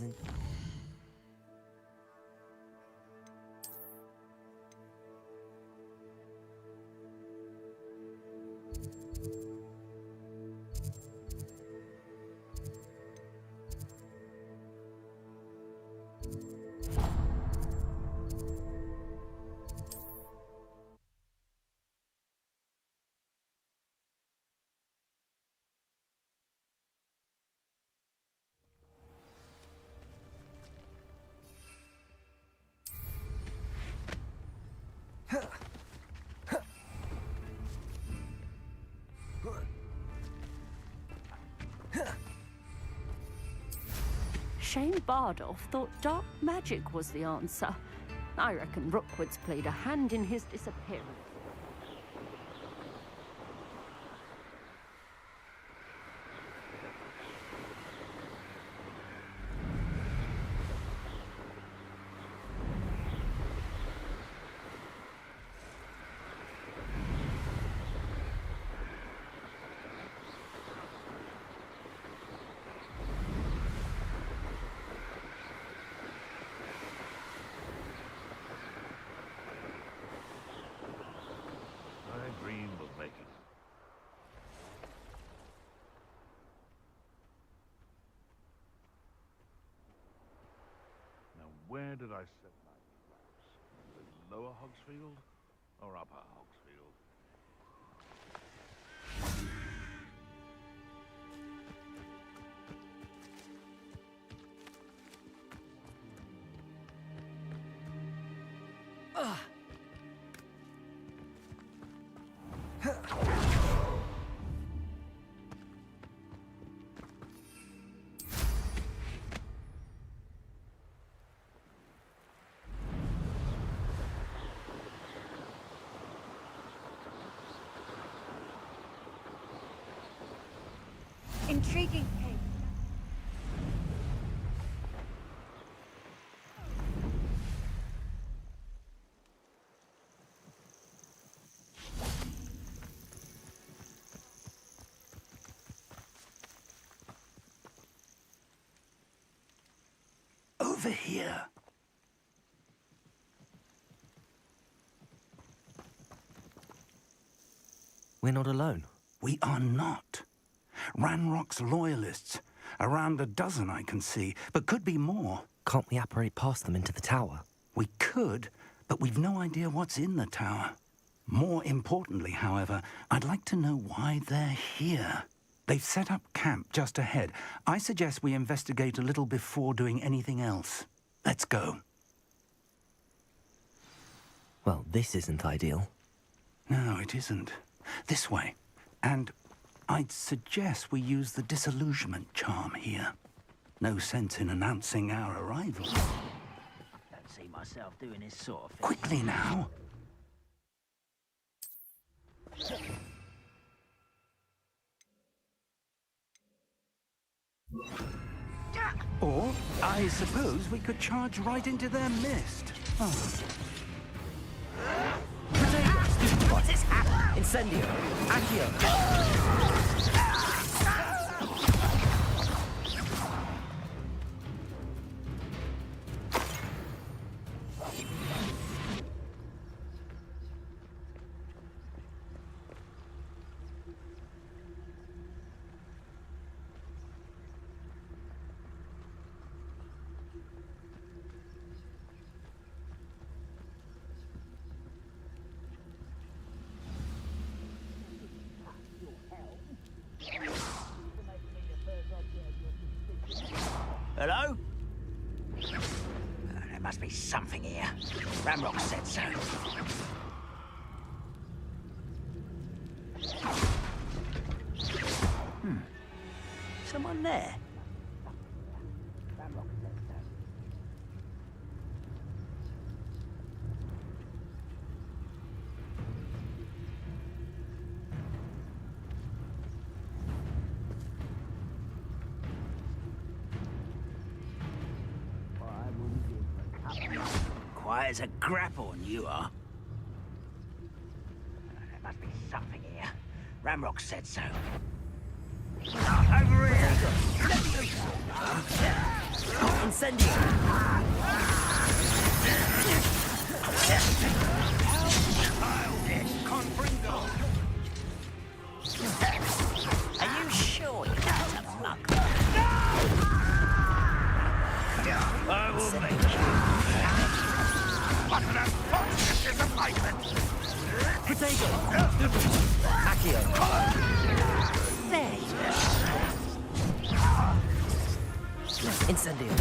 Shane Bardolph thought dark magic was the answer. I reckon Rookwood's played a hand in his disappearance. Where did I set my traps? The lower Hogsfield or upper Hogsfield? Intriguing case. Over here. We're not alone. We are not. Ranrock's loyalists. Around a dozen I can see, but could be more. Can't we apparate past them into the tower? We could, but we've no idea what's in the tower. More importantly, however, I'd like to know why they're here. They've set up camp just ahead. I suggest we investigate a little before doing anything else. Let's go. Well, this isn't ideal. No, it isn't. This way. And I'd suggest we use the disillusionment charm here. No sense in announcing our arrival. Don't see myself doing this sort of thing. Quickly now. Or, I suppose we could charge right into their mist. Oh. What is happening? Incendio! Accio! Hello? There must be something here. Ramrock said so. Someone there? Ramrock said so. quiet as a grapphorn, you are. There must be something here. Ramrock said so. Over here! Incendio! Childish! Confringo! Are you sure you want to mug them? I will make you. What an unfortunate disappointment! Potato! Accio! There you go. Incendio!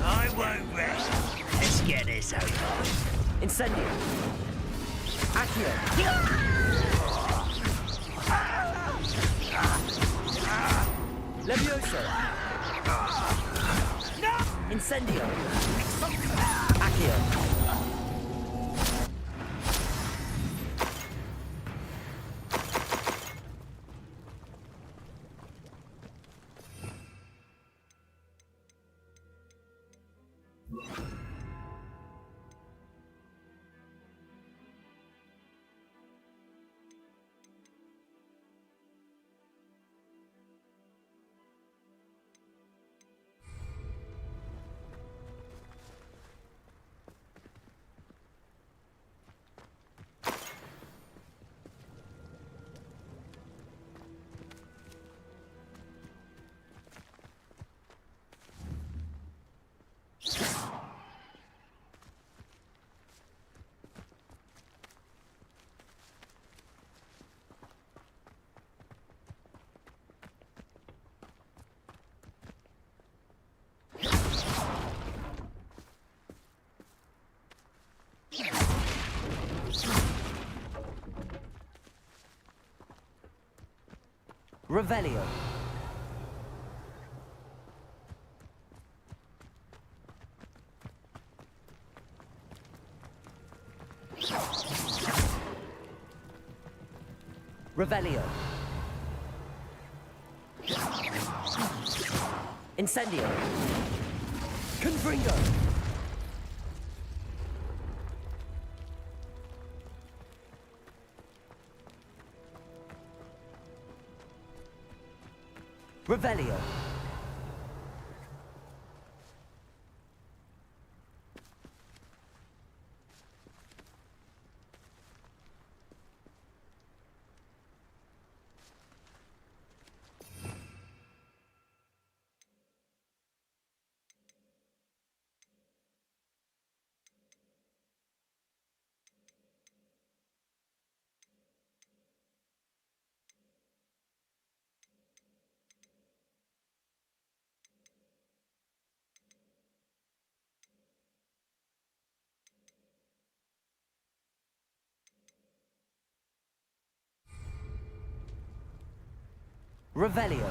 I won't rest. Let's get this over. Incendio! Accio! Levioso! Incendio! Accio! Revelio. Revelio. Incendio. Confringo. Revelio. Revelio.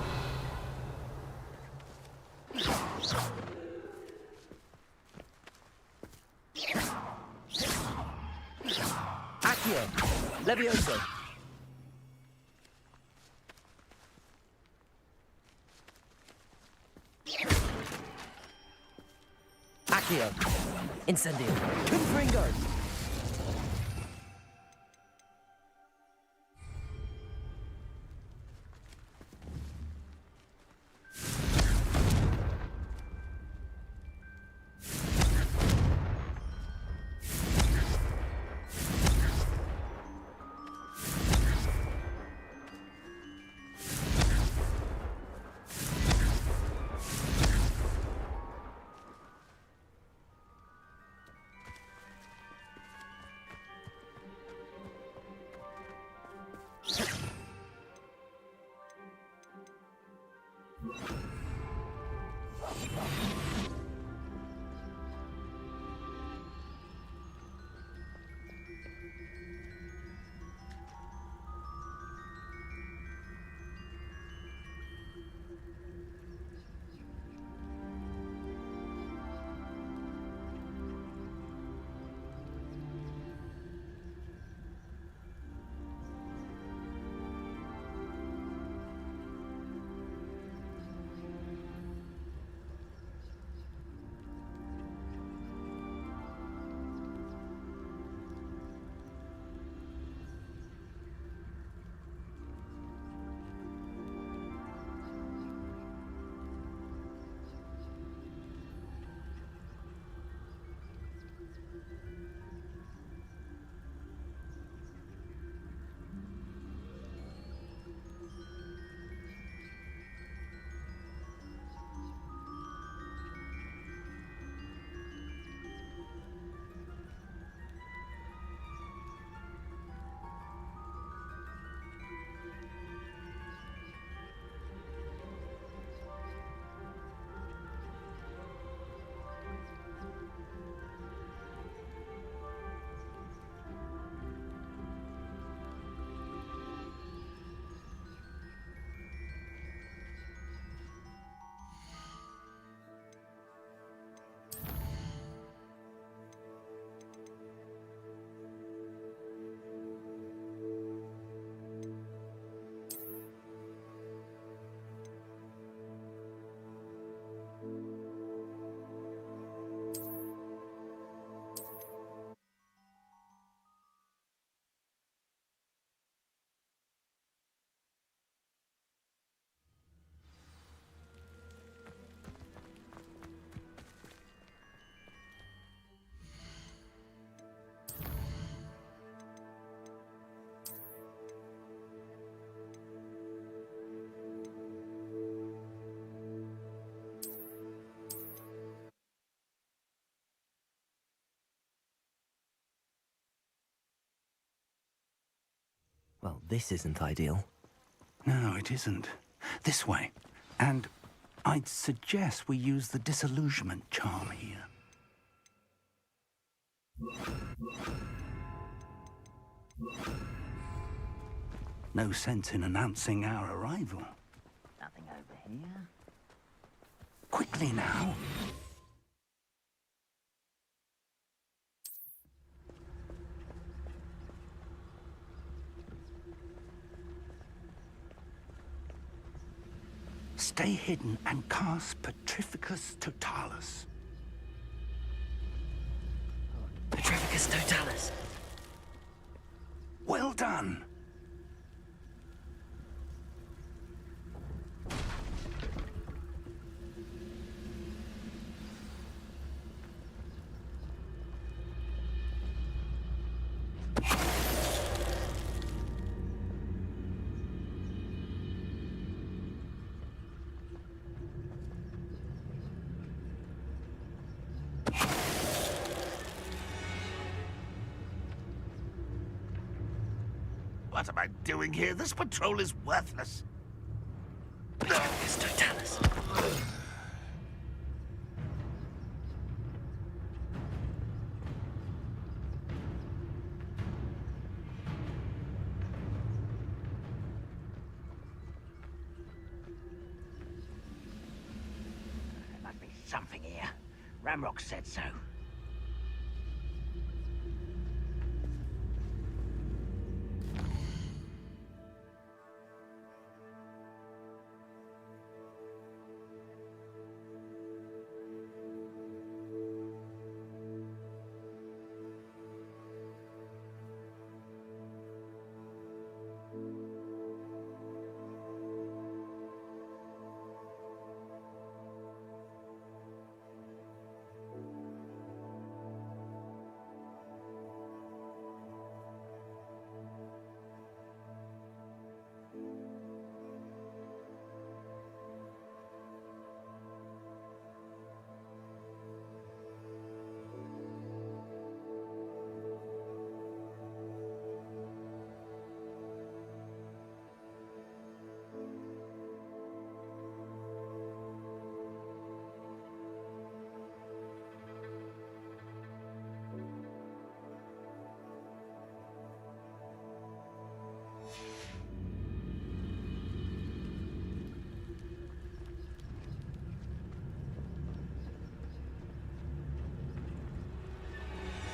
Accio. Levioso. Accio. Incendio. Confringo. this isn't ideal. No, it isn't. This way. And I'd suggest we use the disillusionment charm here. No sense in announcing our arrival. Nothing over here. Quickly now. Stay hidden and cast Petrificus Totalis. Petrificus Totalis. Well done. What am I doing here? This patrol is worthless. Petrificus Totalis. There must be something here. Ramrock said so.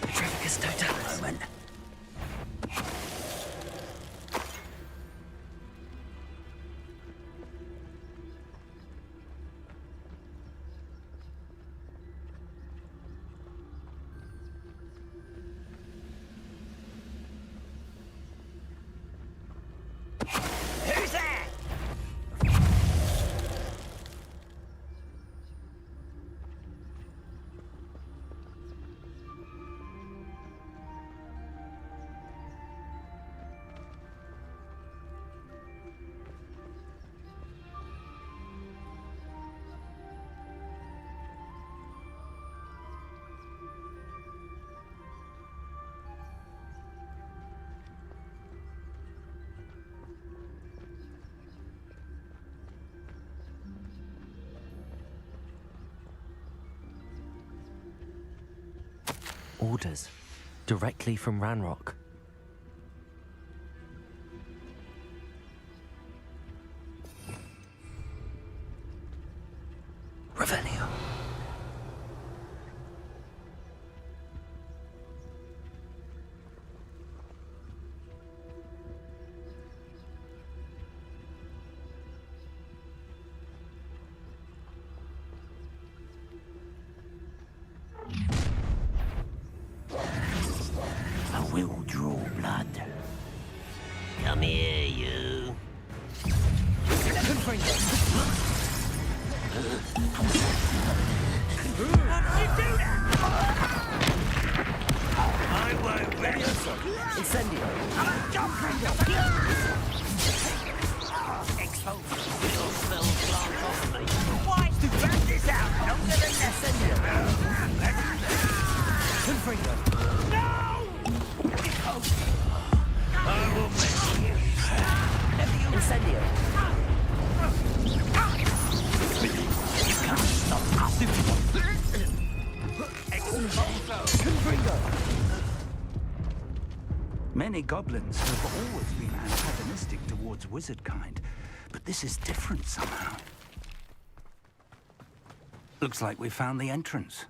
Petrificus Totalis. Moment. Who's there? Orders. Directly from Ranrock. Revelio. I will draw blood. Come here, you. I won't let you. Incendio. Expose. Your spell plant off me. Why to drag this out longer than necessary? Confringo. No! I will make you. Many goblins have always been antagonistic towards wizard kind, but this is different somehow. Looks like we found the entrance.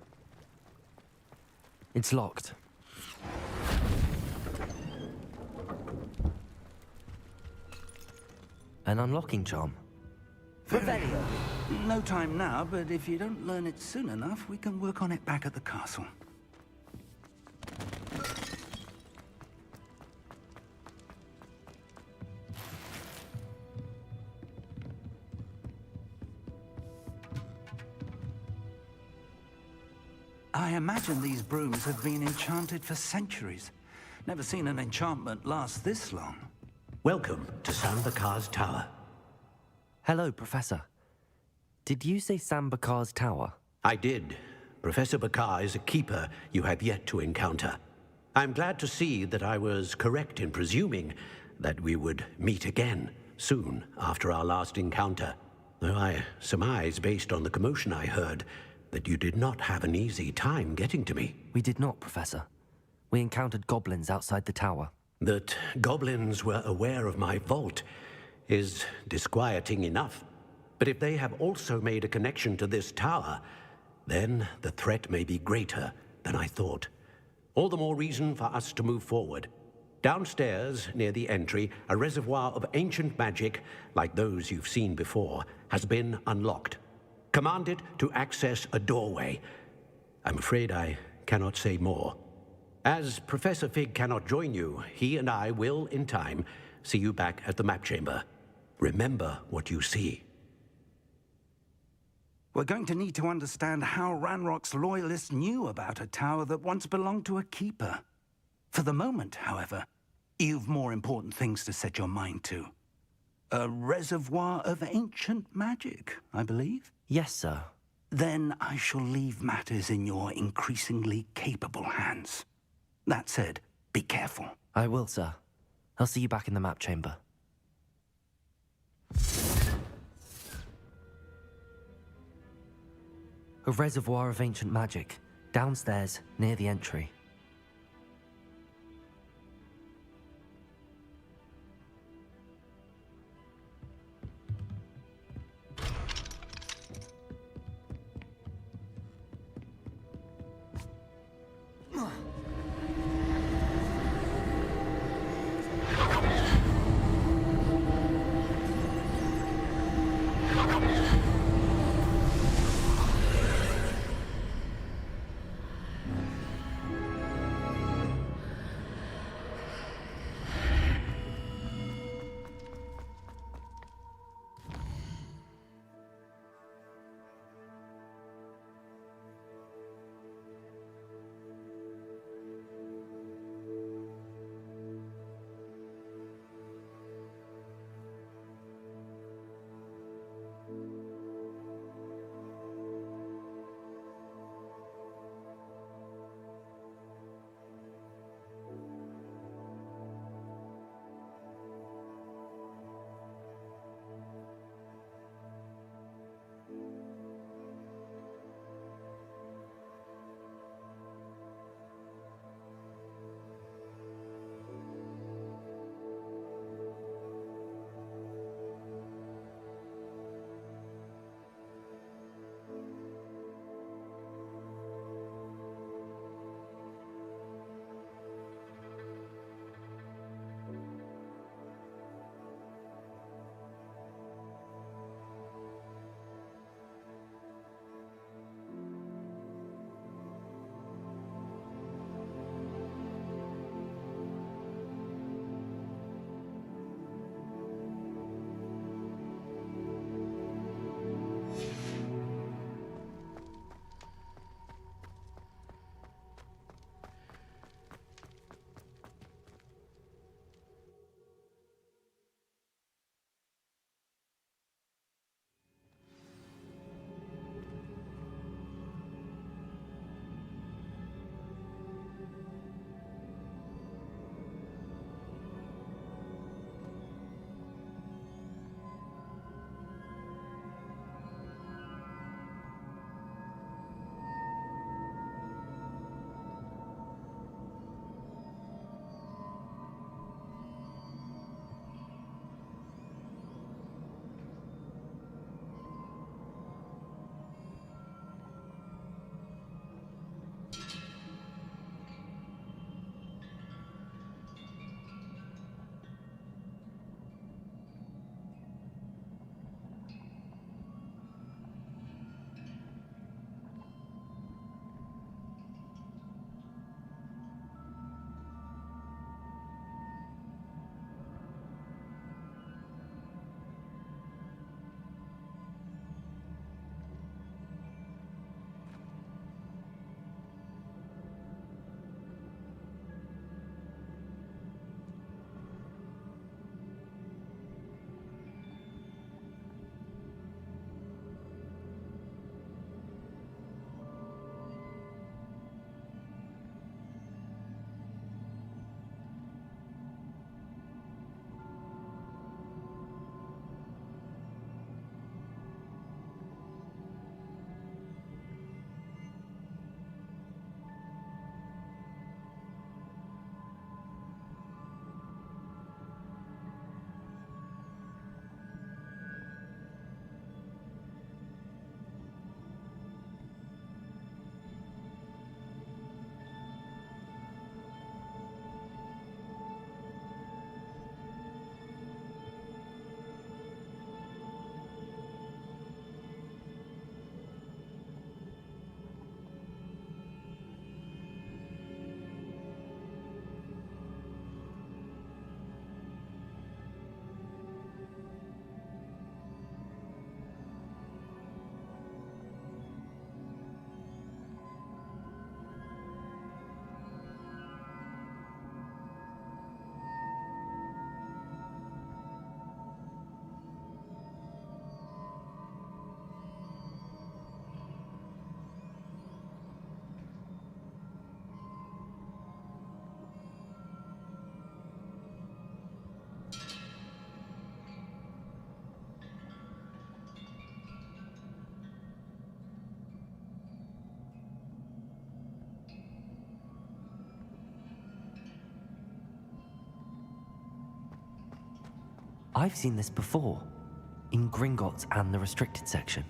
It's locked. An unlocking charm. No time now, but if you don't learn it soon enough, we can work on it back at the castle. I imagine these brooms have been enchanted for centuries. Never seen an enchantment last this long. Welcome to Sambakar's Tower. Hello, Professor. Did you say Sambakar's Tower? I did. Professor Bakar is a keeper you have yet to encounter. I'm glad to see that I was correct in presuming that we would meet again soon after our last encounter, though I surmise, based on the commotion I heard, that you did not have an easy time getting to me. We did not, Professor. We encountered goblins outside the tower. That goblins were aware of my vault is disquieting enough. But if they have also made a connection to this tower, then the threat may be greater than I thought. All the more reason for us to move forward. Downstairs, near the entry, a reservoir of ancient magic, like those you've seen before, has been unlocked. Command it to access a doorway. I'm afraid I cannot say more. As Professor Fig cannot join you, he and I will, in time, see you back at the map chamber. Remember what you see. We're going to need to understand how Ranrock's loyalists knew about a tower that once belonged to a keeper. For the moment, however, you've more important things to set your mind to. A reservoir of ancient magic, I believe? Yes, sir. Then I shall leave matters in your increasingly capable hands. That said, be careful. I will, sir. I'll see you back in the map chamber. A reservoir of ancient magic, downstairs, near the entry. I've seen this before, in Gringotts and the restricted section.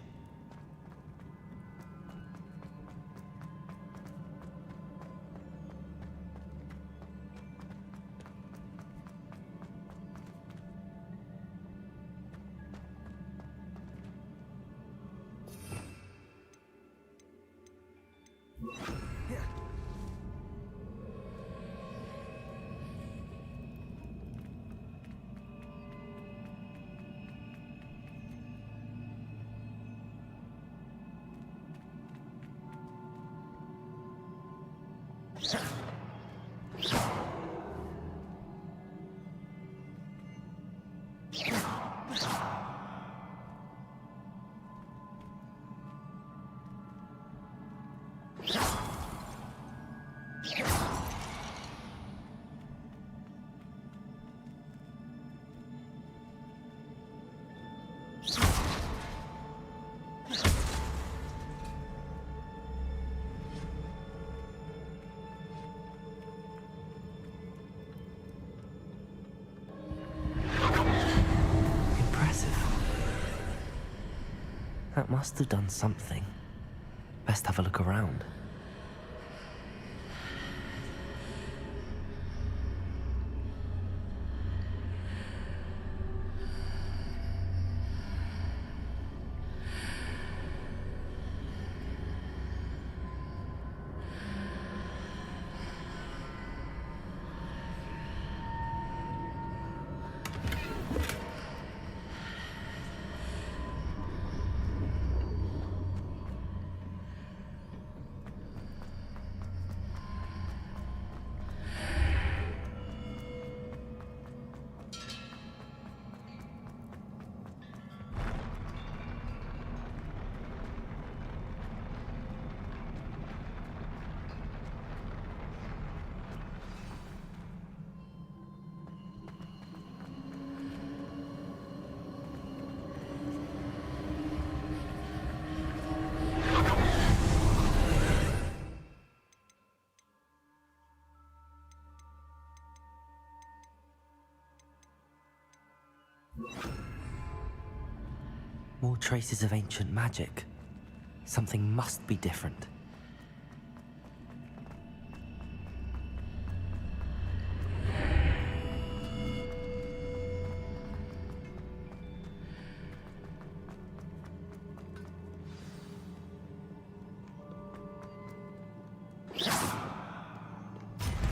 That must have done something. Best have a look around. More traces of ancient magic. Something must be different.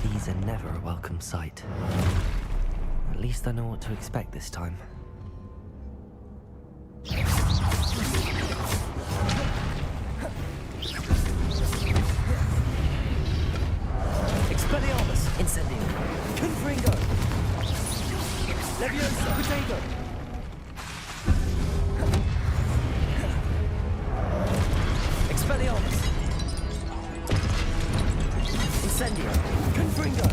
These are never a welcome sight. At least I know what to expect this time. Expelliarmus, Incendio, Confringo, Leviosa, Potato. Expelliarmus, Incendio, Confringo.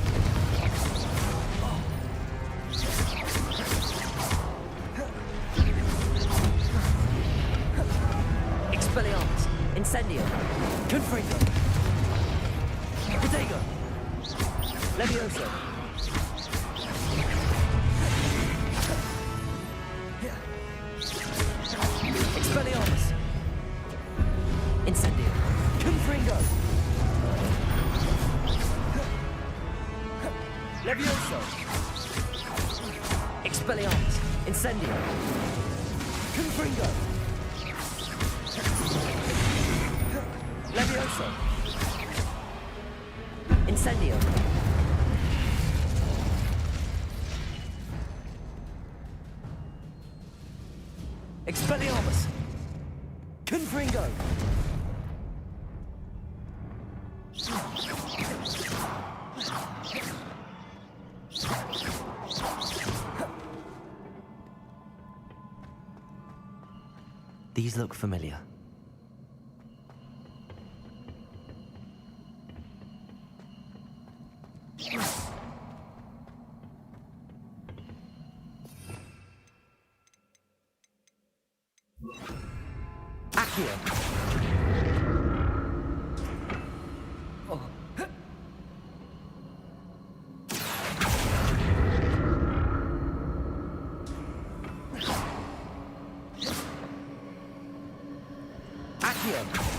Expelliarmus, Incendio, Confringo, Potato. Leviosa. Expelliarmus. Incendio. Confringo. Leviosa. Expelliarmus. Incendio. Confringo. Leviosa. Incendio. Expelliarmus! Confringo! These look familiar. Accio!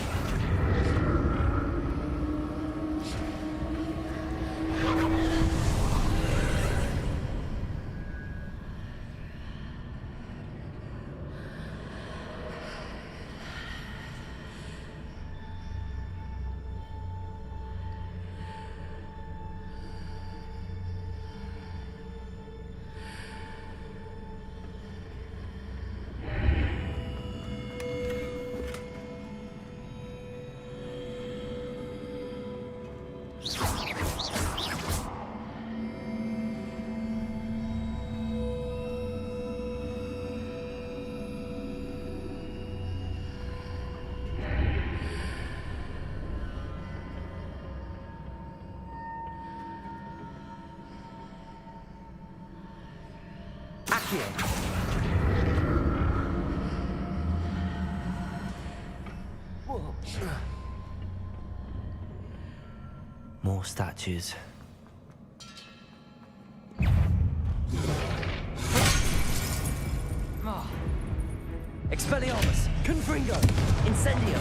Accio! Whoa. More statues. Expelliarmus! Confringo! Incendio!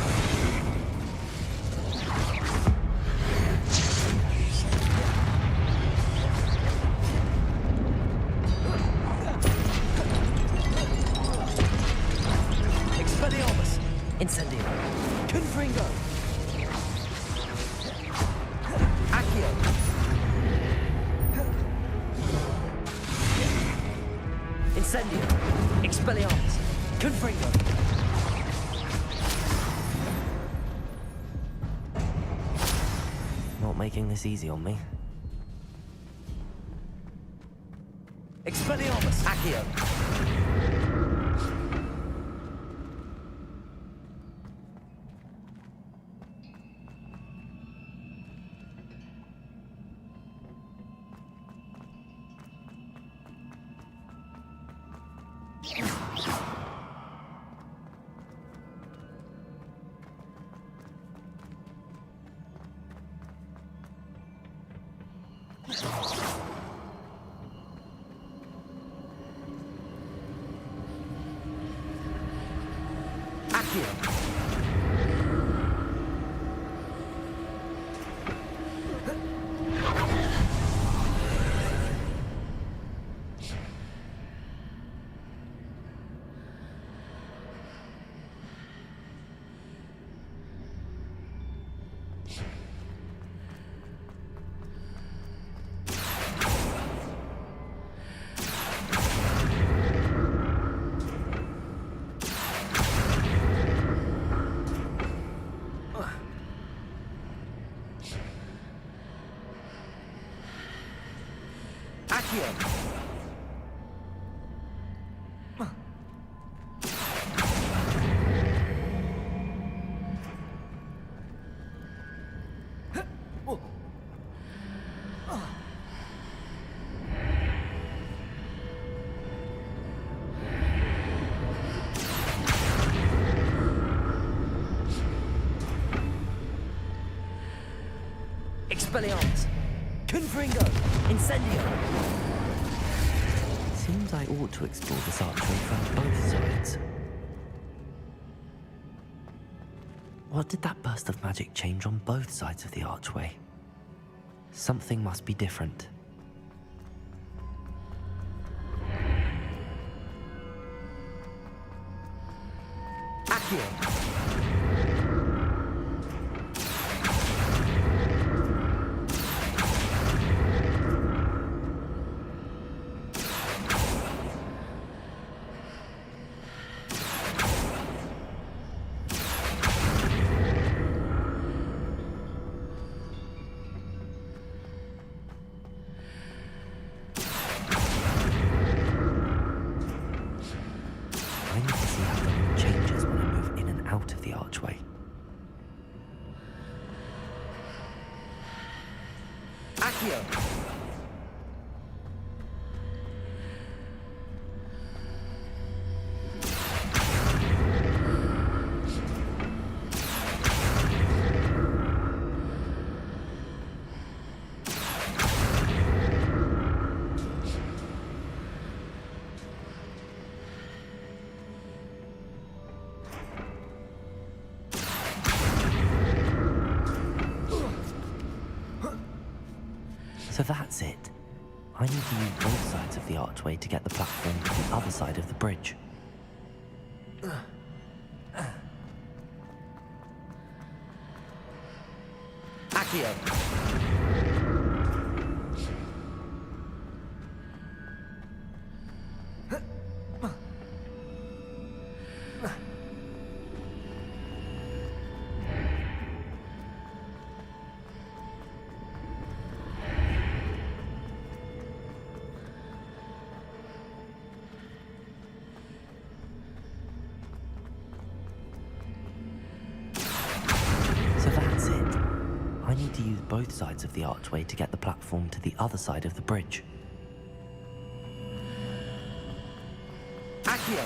Expelliarmus! Incendio! Confringo! Accio! Incendio! Expelliarmus! Confringo! Not making this easy on me. Expelliarmus! Accio! Expelliarmus! Confringo! Incendio! Seems I ought to explore this archway from both sides. What did that burst of magic change on both sides of the archway? Something must be different. Accio! I need to see how the room changes when I move in and out of the archway. Accio! So that's it. I need to use both sides of the archway to get the platform to the other side of the bridge. Accio. So that's it. I need to use both sides of the archway to get the platform to the other side of the bridge. Accio.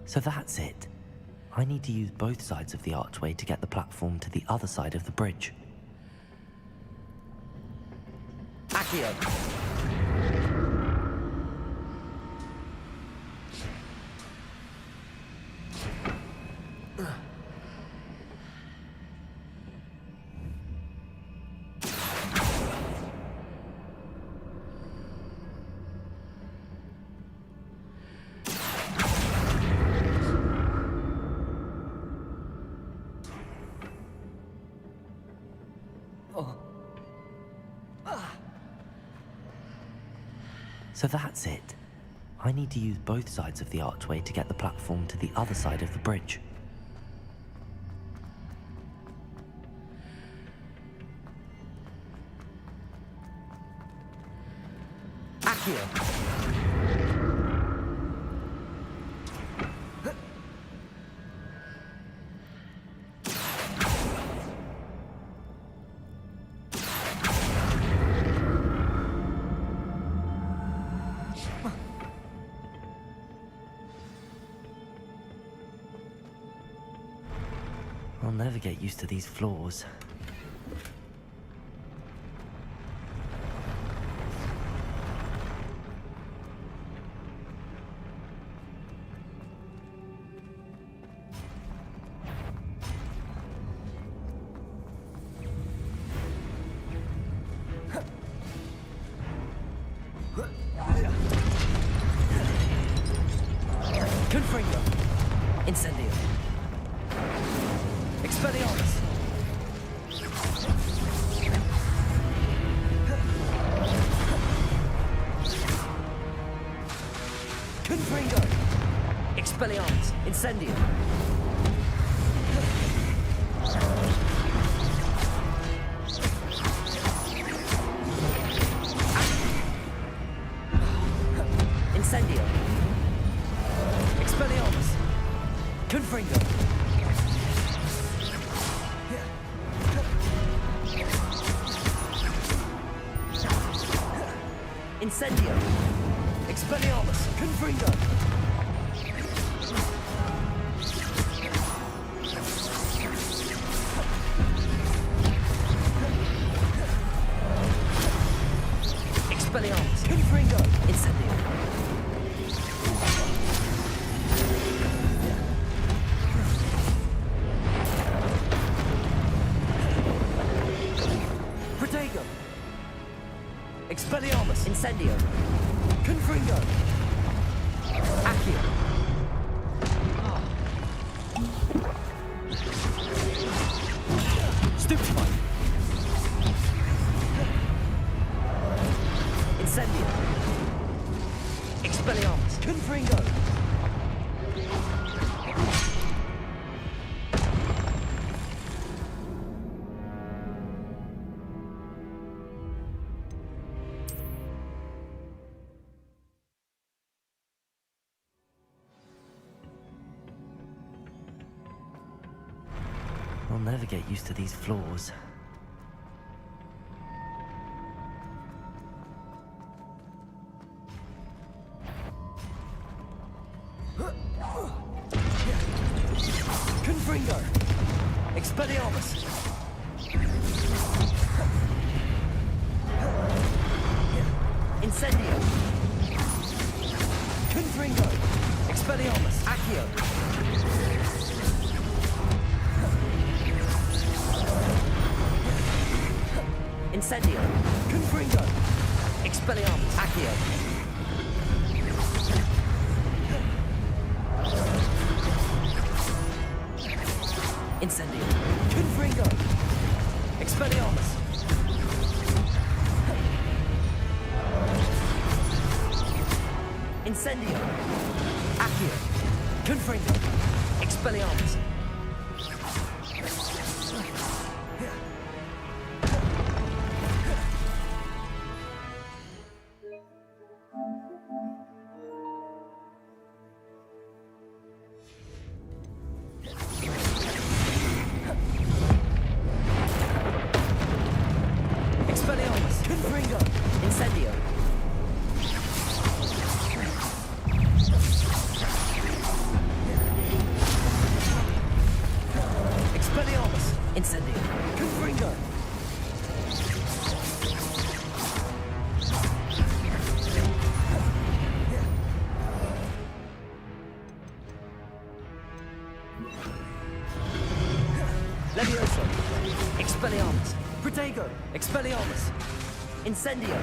So that's it. I need to use both sides of the archway to get the platform to the other side of the bridge. Accio. So that's it. I need to use both sides of the archway to get the platform to the other side of the bridge. Accio. I'll never get used to these floors. Confringo. Incendio. Expelliarmus. Confringo. Expelliarmus. Incendio. Incendio. Expelliarmus. Confringo. Incendio. Expelliarmus. Confringo. Expelliarmus. Confringo. Incendio. Protego. Expelliarmus. Incendio. Confringo. Accio. Stupefy. Incendio. Expelliarmus. Confringo. I'll never get used to these floors. Confringo! Expelliarmus! Incendio! Confringo! Expelliarmus! Accio! Incendio! Confringo! Expelliarmus! Accio! Incendio! Confringo! Expelliarmus! Incendio! Accio! Confringo! Expelliarmus! Expelliarmus! Confringo! Incendio! Expelliarmus! Incendio! Confringo! Levioso! Expelliarmus! Protego! Expelliarmus! Incendio!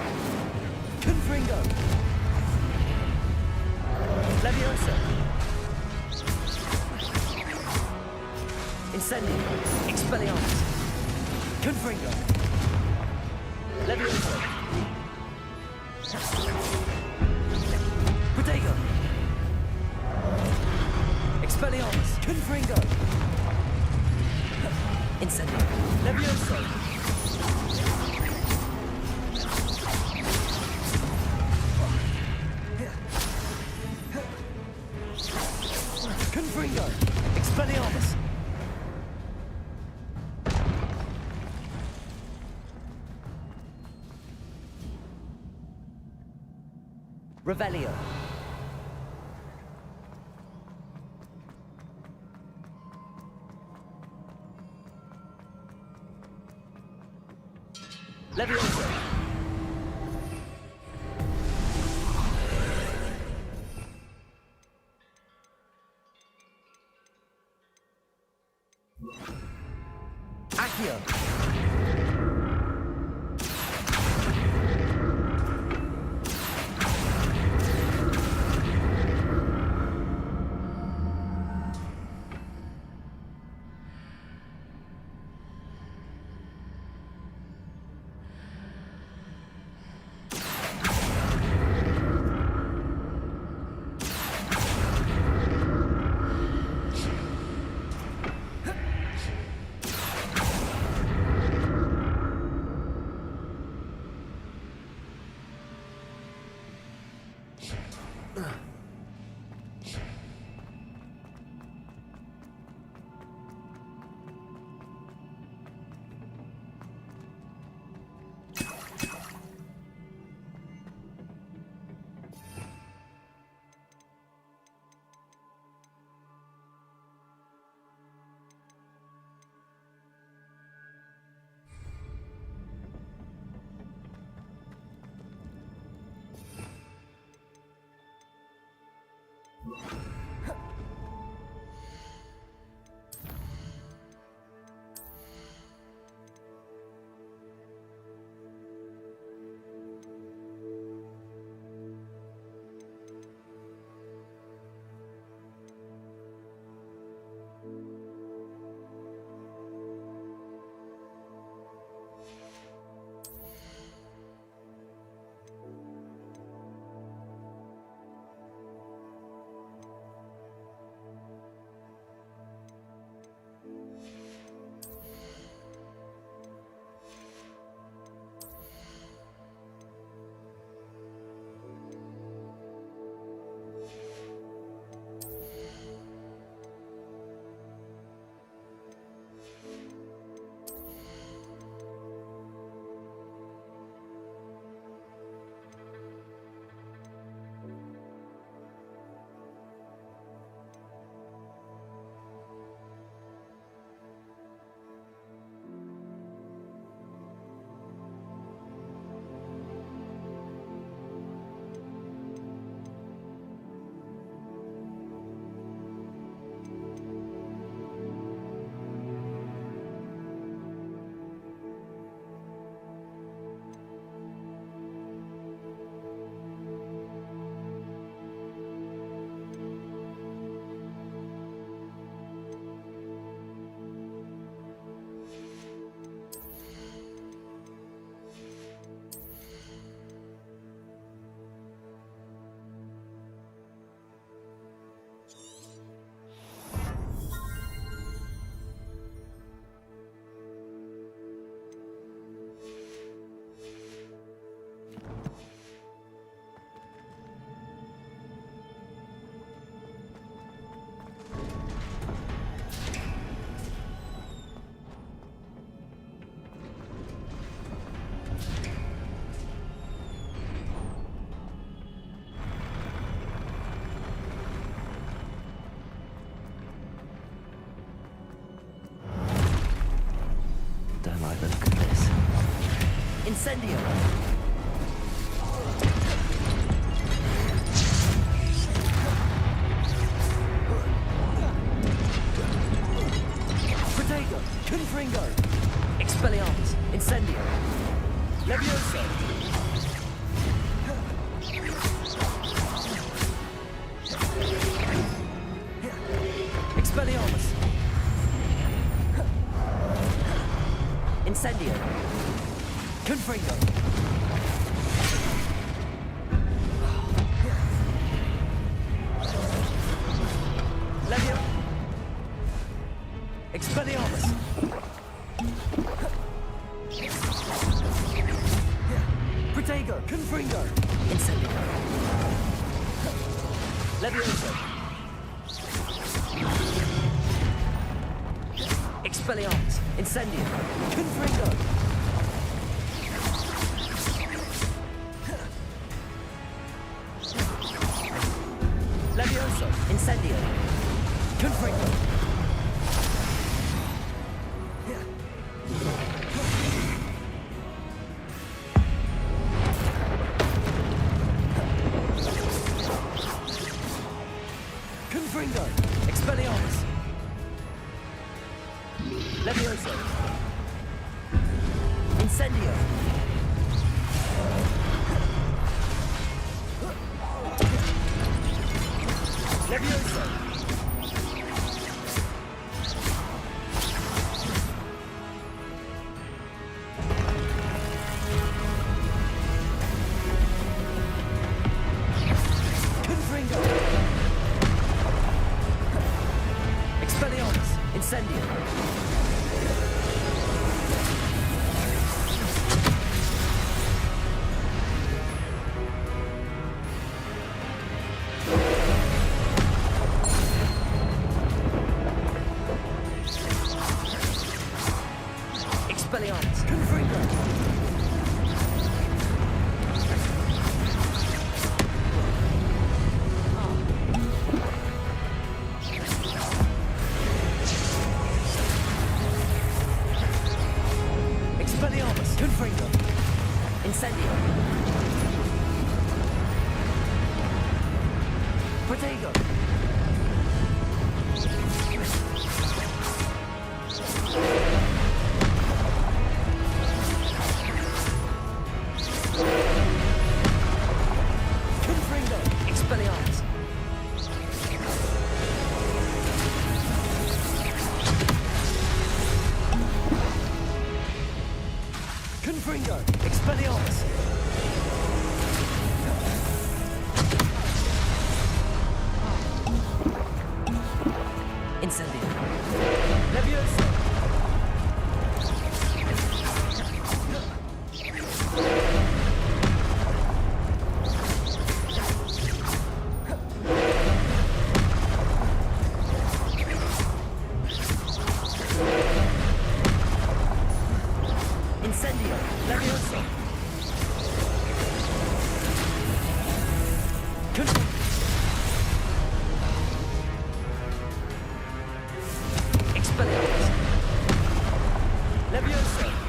Confringo! Levioso! Incendio! Expelliarmus! Confringo! Levioso! Protego! Expelliarmus! Confringo! Incendio! Levioso! Confringo! Expelliarmus! Revelio! Levioso! Accio! Incendio. Protego. Confringo. Expelliarmus. Incendio. Levioso. Expelliarmus. Incendio. Confringo. Levio. Expelliarmus. Protego. Confringo. Incendio. Levioso. Expelliarmus. Incendio. Confringo. Levioso. Incendio. Confringo. Confringo. Expelliarmus. Levioso. Incendio. Levioso. Confringo. Expelliarmus. Incendio. Expelliarmus. Confringo. Expelliarmus. Confringo. Incendio. Protego. Confringo. Expelliarmus. Confringo. Expelliarmus. Incendio. Levioso. Incendio. Levioso. Expelliarmus. Levioso.